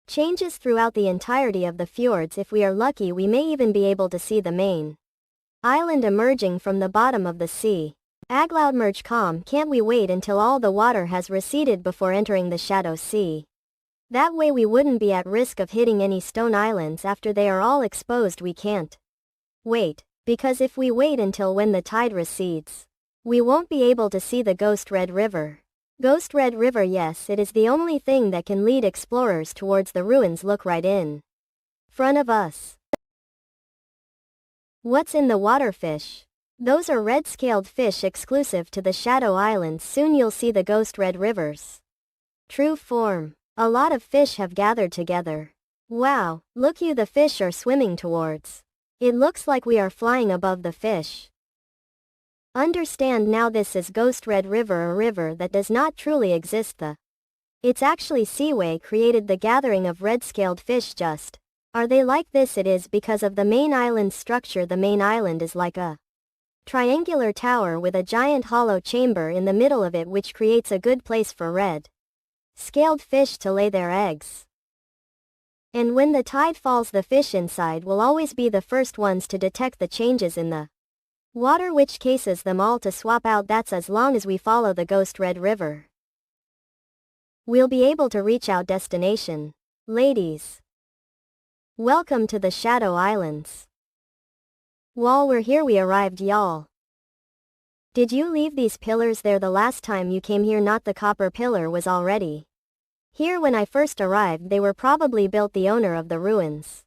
changes throughout the entirety of the fjords. If we are lucky, we may even be able to see the main island emerging from the bottom of the sea. Agloud merge calm. Can't we wait until all the water has receded before entering the shadow sea? That way we wouldn't be at risk of hitting any stone islands after they are all exposed. We can't wait, because if we wait until when the tide recedes, we won't be able to see the Ghost Red River. Ghost Red River, yes, it is the only thing that can lead explorers towards the ruins. Look right in front of us. What's in the water? Fish. Those are red-scaled fish exclusive to the Shadow Islands. Soon you'll see the Ghost Red River's true form. A lot of fish have gathered together. Wow, look, the fish are swimming towards. It looks like we are flying above the fish. Understand now, this is Ghost Red River, a river that does not truly exist. It's actually Seaway created the gathering of red-scaled fish. Just are they like this? It is because of the main island's structure. The main island is like a triangular tower with a giant hollow chamber in the middle of it, which creates a good place for red-scaled fish to lay their eggs. And when the tide falls, the fish inside will always be the first ones to detect the changes in the water, which cases them all to swap out. That's as long as we follow the Ghost Red River, we'll be able to reach our destination. Ladies, welcome to the Shadow Islands. While we're here, we arrived, y'all. Did you leave these pillars there the last time you came here? Not the copper pillar was already here when I first arrived. They were probably built the owner of the ruins.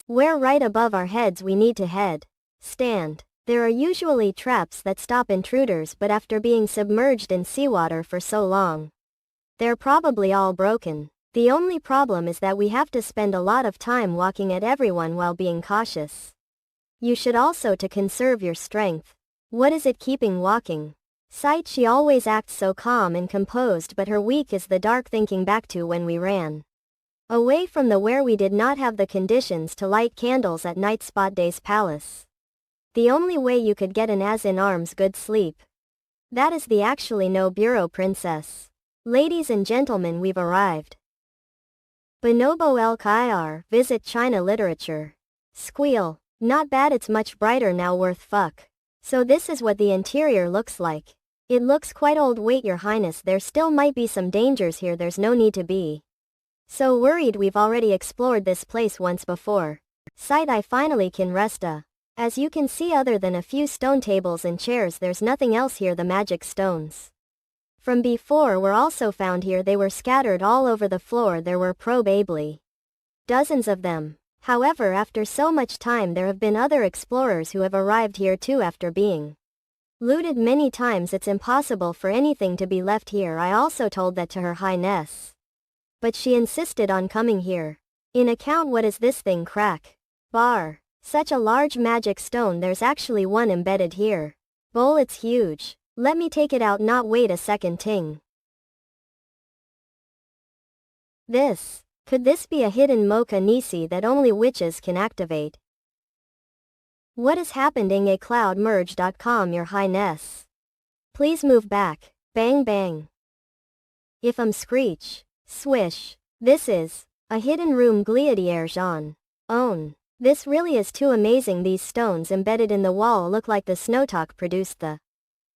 We're right above our heads. We need to head. Stand. There are usually traps that stop intruders, but after being submerged in seawater for so long, they're probably all broken. The only problem is that we have to spend a lot of time walking at everyone while being cautious. You should also to conserve your strength. What is it keeping walking? Sight, she always acts so calm and composed, but her weak is the dark. Thinking back to when we ran away from the where we did not have the conditions to light candles at night. Spot Day's palace. The only way you could get an as in arms good sleep. That is the actually no bureau princess. Ladies and gentlemen, we've arrived. Bonobo El Khair, visit China literature. Squeal. Not bad, it's much brighter now, worth fuck. So this is what the interior looks like. It looks quite old. Wait, your highness, there still might be some dangers here. There's no need to be so worried. We've already explored this place once before. Sight, I finally can rest. As you can see, other than a few stone tables and chairs, there's nothing else here. The magic stones from before were also found here. They were scattered all over the floor. There were probably dozens of them. However, after so much time, there have been other explorers who have arrived here too. After being looted many times, it's impossible for anything to be left here. I also told that to Her Highness, but she insisted on coming here. In account. What is this thing? Crack. Bar. Such a large magic stone. There's actually one embedded here. Bowl, it's huge. Let me take it out. Not wait a second. Ting. This. Could this be a hidden Mocha Nisi that only witches can activate? What is happening? A cloud merge.com. Your Highness, please move back. Bang bang. If screech. Swish. This is a hidden room. Gliadier Jean. Own. This really is too amazing. These stones embedded in the wall look like the Snowtalk produced. The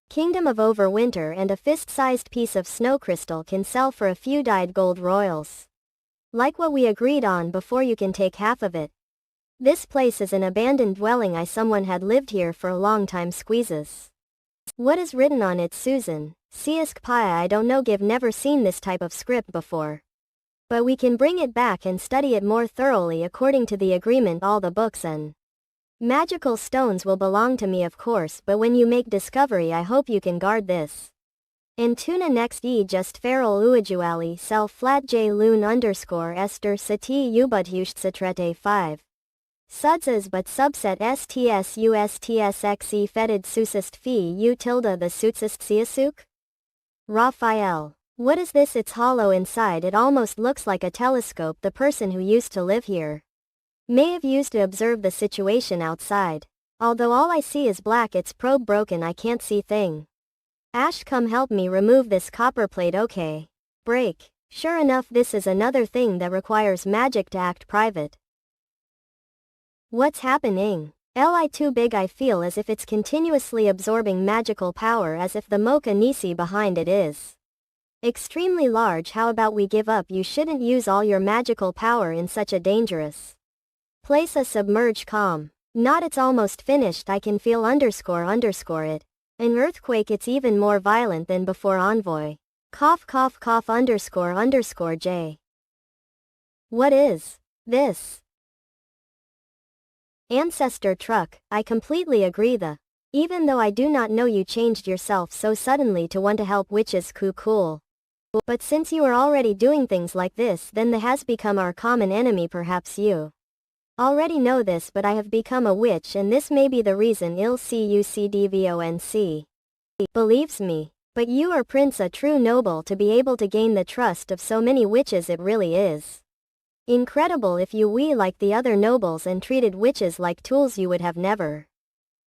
Kingdom of Overwinter and a fist-sized piece of snow crystal can sell for a few dyed gold royals. Like what we agreed on before. You can take half of it. This place is an abandoned dwelling. Someone had lived here for a long time. Squeezes. What is written on it? Susan. Siask Pia. I don't know. Give never seen this type of script before. But we can bring it back and study it more thoroughly. According to the agreement, all the books and magical stones will belong to me, of course, but when you make discovery, I hope you can guard this. And tuna next. Just feral uajuali self flat j loon _ Esther sati ubudhushtsitrete 5. Sudzas but subset STSUSTSXE fetid susist phi u tilde the sutsist siasuk? Raphael. What is this? It's hollow inside. It almost looks like a telescope. The person who used to live here may have used to observe the situation outside. Although all I see is black, its probe broken, I can't see thing. Ash, come help me remove this copper plate. Okay. Break. Sure enough, this is another thing that requires magic to act private. What's happening? Li too big. I feel as if it's continuously absorbing magical power, as if the Mocha Nisi behind it is extremely large. How about we give up? You shouldn't use all your magical power in such a dangerous place. A submerge calm. Not, it's almost finished. I can feel underscore it. An earthquake. It's even more violent than before. Envoy. Cough cough cough underscore J. What is this? Ancestor truck. I completely agree. Even though I do not know you changed yourself so suddenly to want to help witches. Cool. But since you are already doing things like this, then the has become our common enemy. Perhaps you already know this, but I have become a witch, and this may be the reason Il Cucdvonc believes me. But you are Prince, a true noble, to be able to gain the trust of so many witches. It really is incredible. If you like the other nobles and treated witches like tools, you would have never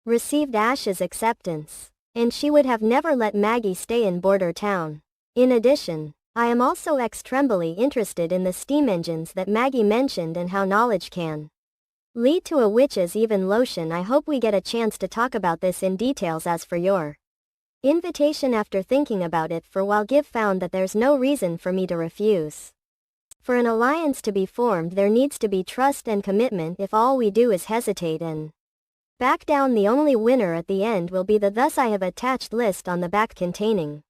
received Ash's acceptance. And she would have never let Maggie stay in Border Town. In addition, I am also extremely interested in the steam engines that Maggie mentioned and how knowledge can lead to a witch's evolution. I hope we get a chance to talk about this in details. As for your invitation, after thinking about it for a while, Give found that there's no reason for me to refuse. For an alliance to be formed, there needs to be trust and commitment. If all we do is hesitate and back down, the only winner at the end will be the. Thus I have attached list on the back containing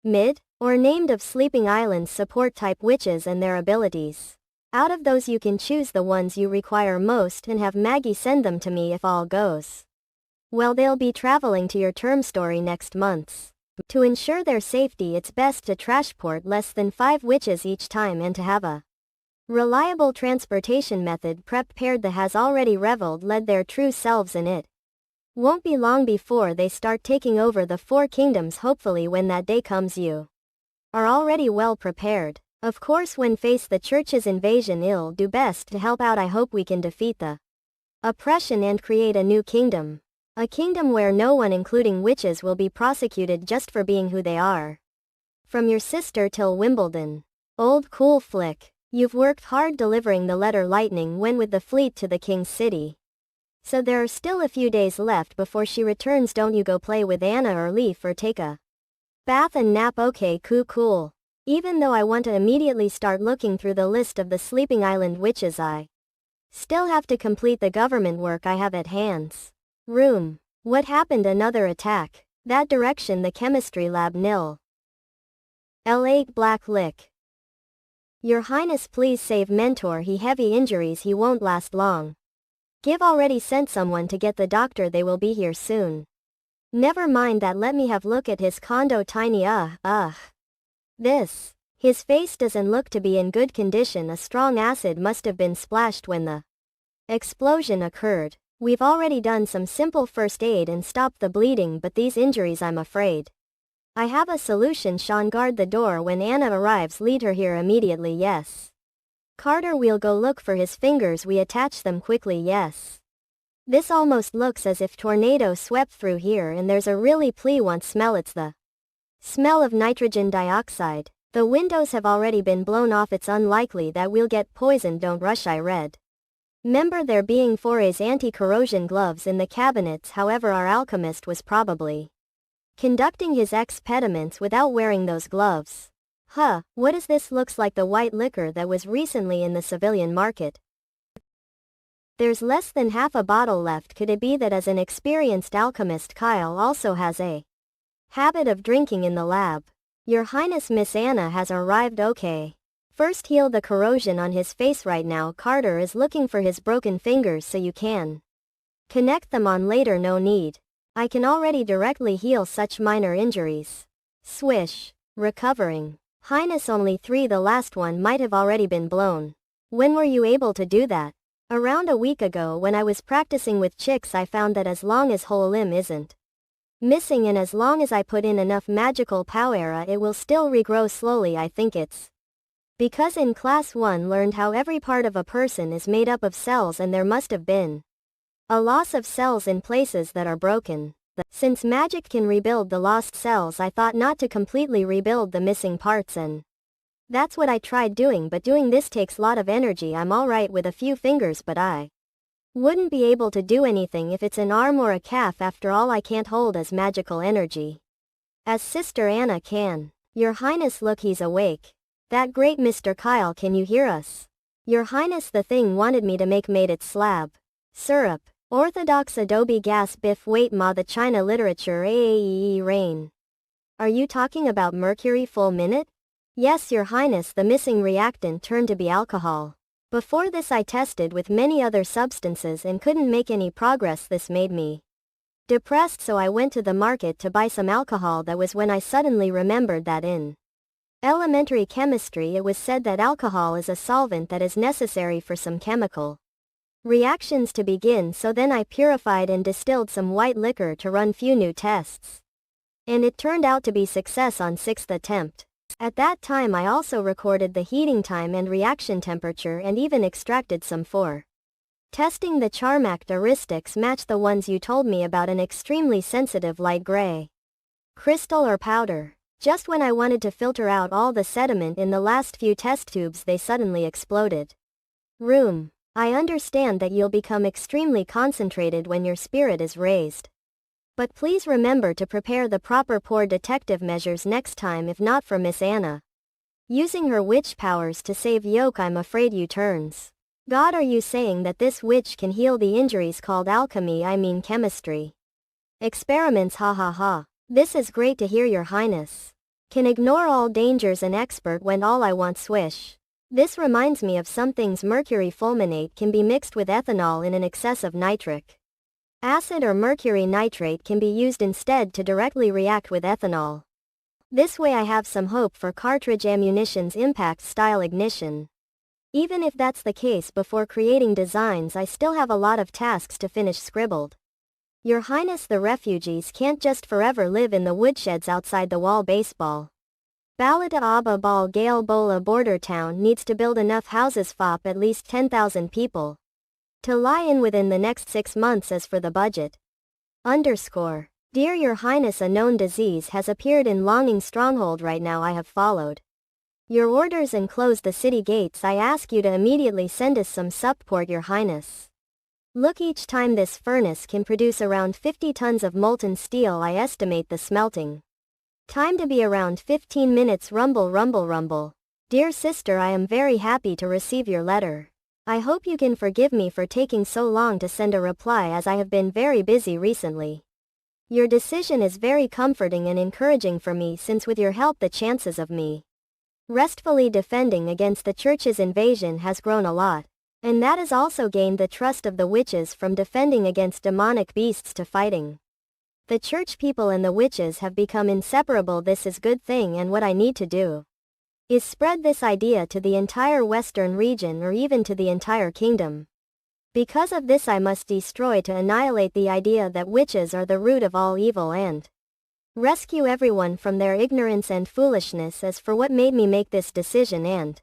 mid or named of Sleeping Island's support type witches and their abilities. Out of those you can choose the ones you require most and have Maggie send them to me if all goes well. They'll be traveling to your term story next month. To ensure their safety, it's best to trashport less than 5 witches each time and to have a reliable transportation method prepared that has already reveled led their true selves in it. Won't be long before they start taking over the 4 kingdoms. Hopefully when that day comes you are already well prepared. Of course, when face the church's invasion, I'll do best to help out. I hope we can defeat the oppression and create a new kingdom. A kingdom where no one, including witches, will be prosecuted just for being who they are. From your sister till Wimbledon. Old cool flick. You've worked hard delivering the letter. Lightning went with the fleet to the king's city. So there are still a few days left before she returns. Don't you go play with Anna or Leaf or take a bath and nap. Okay, cool. Even though I want to immediately start looking through the list of the Sleeping Island witches, I still have to complete the government work I have at hands. Room. What happened? Another attack. That direction, the chemistry lab. Nil. L8 Black Lick. Your Highness, please save Mentor. He heavy injuries. He won't last long. Give already sent someone to get the doctor. They will be here soon. Never mind that. Let me have look at his condo. Tiny. This. His face doesn't look to be in good condition. A strong acid must have been splashed when the explosion occurred. We've already done some simple first aid and stopped the bleeding, but these injuries, I'm afraid I have a solution. Sean, guard the door when Anna arrives. Lead her here immediately. Yes. Carter, we'll go look for his fingers. We attach them quickly. Yes. This almost looks as if tornado swept through here, and there's a really pleasant smell. It's the smell of nitrogen dioxide. The windows have already been blown off. It's unlikely that we'll get poisoned. Don't rush. I read. Remember there being Forays anti-corrosion gloves in the cabinets. However, our alchemist was probably conducting his experiments without wearing those gloves. What is this? Looks like the white liquor that was recently in the civilian market. There's less than half a bottle left. Could it be that as an experienced alchemist, Kyle also has a habit of drinking in the lab? Your Highness, Miss Anna has arrived. Okay. First heal the corrosion on his face right now. Carter is looking for his broken fingers so you can connect them on later. No need. I can already directly heal such minor injuries. Swish. Recovering. Highness, only 3. The last one might have already been blown. When were you able to do that? Around a week ago when I was practicing with chicks I found that as long as whole limb isn't missing and as long as I put in enough magical power it will still regrow slowly. I think it's because in class 1 learned how every part of a person is made up of cells and there must have been a loss of cells in places that are broken. Since magic can rebuild the lost cells I thought not to completely rebuild the missing parts and that's what I tried doing, but doing this takes lot of energy. I'm alright with a few fingers but I wouldn't be able to do anything if it's an arm or a calf. After all I can't hold as magical energy as Sister Anna can. Your Highness, look, he's awake. That great Mr. Kyle, can you hear us? Your Highness, the thing wanted me to make made its slab syrup. Orthodox Adobe gas biff. Wait ma, the China literature AAEE rain. Are you talking about mercury full minute? Yes, Your Highness, the missing reactant turned to be alcohol. Before this I tested with many other substances and couldn't make any progress. This made me depressed, so I went to the market to buy some alcohol. That was when I suddenly remembered that in elementary chemistry it was said that alcohol is a solvent that is necessary for some chemical reactions to begin, so then I purified and distilled some white liquor to run few new tests. And it turned out to be success on 6th attempt. At that time I also recorded the heating time and reaction temperature and even extracted some for testing. The characteristics match the ones you told me about, an extremely sensitive light gray crystal or powder. Just when I wanted to filter out all the sediment in the last few test tubes they suddenly exploded. Room. I understand that you'll become extremely concentrated when your spirit is raised. But please remember to prepare the proper poor detective measures next time, if not for Miss Anna using her witch powers to save Yoke. I'm afraid you turns God. Are you saying that this witch can heal the injuries called alchemy, I mean chemistry experiments? Ha ha ha. This is great to hear. Your Highness can ignore all dangers, an expert when all I want swish. This reminds me of some things. Mercury fulminate can be mixed with ethanol in an excess of nitric acid, or mercury nitrate can be used instead to directly react with ethanol. This way I have some hope for cartridge ammunition's impact style ignition. Even if that's the case, before creating designs I still have a lot of tasks to finish scribbled. Your Highness, the refugees can't just forever live in the woodsheds outside the wall. Baseball Balata Abba Bal Gale Bola border town needs to build enough houses fop at least 10,000 people to lie in within the next 6 months. As for the budget. Dear Your Highness, a known disease has appeared in Longing Stronghold right now. I have followed your orders and closed the city gates. I ask you to immediately send us some support. Your Highness. Look, each time this furnace can produce around 50 tons of molten steel. I estimate the smelting time to be around 15 minutes. Rumble rumble rumble. Dear sister, I am very happy to receive your letter. I hope you can forgive me for taking so long to send a reply, as I have been very busy recently. Your decision is very comforting and encouraging for me, since with your help the chances of me restfully defending against the church's invasion has grown a lot. And that has also gained the trust of the witches, from defending against demonic beasts to fighting the church people, and the witches have become inseparable. This is good thing, and what I need to do is spread this idea to the entire western region, or even to the entire kingdom. Because of this I must destroy to annihilate the idea that witches are the root of all evil and rescue everyone from their ignorance and foolishness. As for what made me make this decision and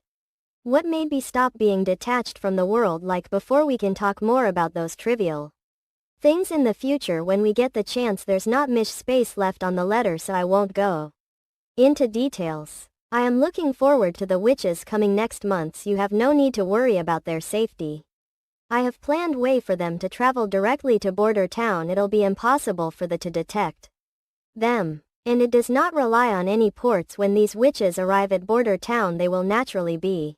what made me stop being detached from the world like before, we can talk more about those trivial things in the future when we get the chance. There's not much space left on the letter, so I won't go into details. I am looking forward to the witches coming next month. You have no need to worry about their safety. I have planned way for them to travel directly to border town. It'll be impossible for the to detect them, and it does not rely on any ports. When these witches arrive at border town, they will naturally be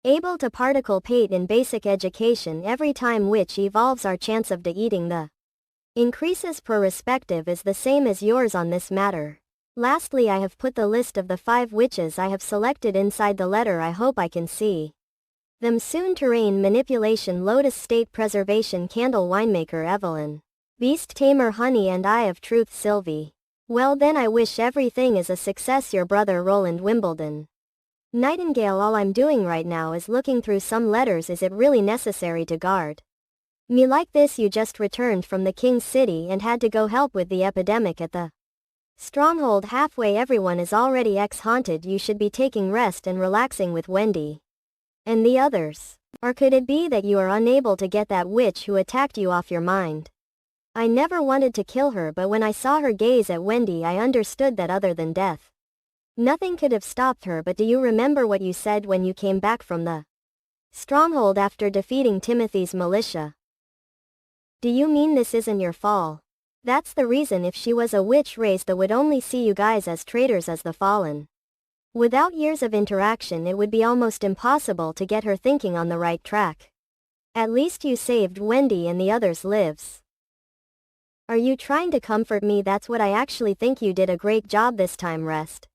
able to participate in basic education. Every time witch evolves, our chance of eating the increases per respective is the same as yours on this matter. Lastly, I have put the list of the 5 witches I have selected inside the letter. I hope I can see them soon. Terrain manipulation, Lotus State Preservation, Candle Winemaker Evelyn, Beast Tamer Honey, and Eye of Truth Sylvie. Well then, I wish everything is a success. Your brother Roland Wimbledon. Nightingale, all I'm doing right now is looking through some letters. Is it really necessary to guard me like this? You just returned from the king's city and had to go help with the epidemic at the stronghold. Halfway everyone is already ex-haunted. You should be taking rest and relaxing with Wendy and the others. Or could it be that you are unable to get that witch who attacked you off your mind? I never wanted to kill her, but when I saw her gaze at Wendy I understood that other than death, nothing could have stopped her. But do you remember what you said when you came back from the stronghold after defeating Timothy's militia? Do you mean this isn't your fall? That's the reason. If she was a witch race, they would only see you guys as traitors, as the fallen. Without years of interaction it would be almost impossible to get her thinking on the right track. At least you saved Wendy and the others' lives. Are you trying to comfort me? That's what I actually think. You did a great job this time. Rest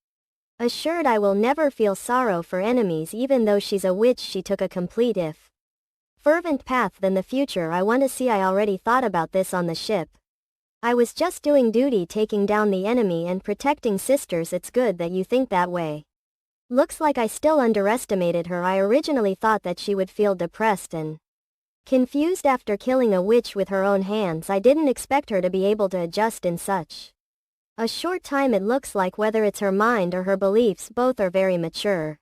assured I will never feel sorrow for enemies. Even though she's a witch, she took a complete if fervent path than the future I want to see. I already thought about this on the ship. I was just doing duty, taking down the enemy and protecting sisters. It's good that you think that way. Looks like I still underestimated her. I originally thought that she would feel depressed and confused after killing a witch with her own hands. I didn't expect her to be able to adjust in such a short time. It looks like whether it's her mind or her beliefs, both are very mature.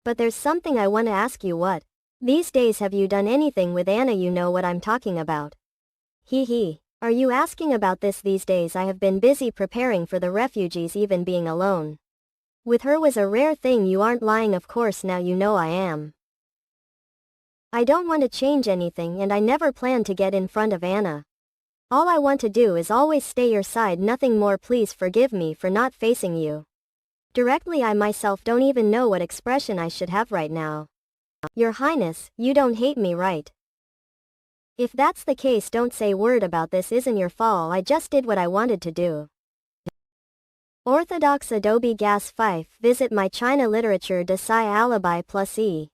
But there's something I want to ask you. What? These days have you done anything with Anna? You know what I'm talking about. Hee. Are you asking about this? These days I have been busy preparing for the refugees. Even being alone with her was a rare thing. You aren't lying, of course. Now you know I am. I don't want to change anything, and I never plan to get in front of Anna. All I want to do is always stay your side, nothing more. Please forgive me for not facing you directly. I myself don't even know what expression I should have right now. Your Highness, you don't hate me, right? If that's the case, don't say a word about this. Isn't your fault. I just did what I wanted to do. Orthodox Adobe Gas Fife. Visit my China Literature Desai Alibi plus E.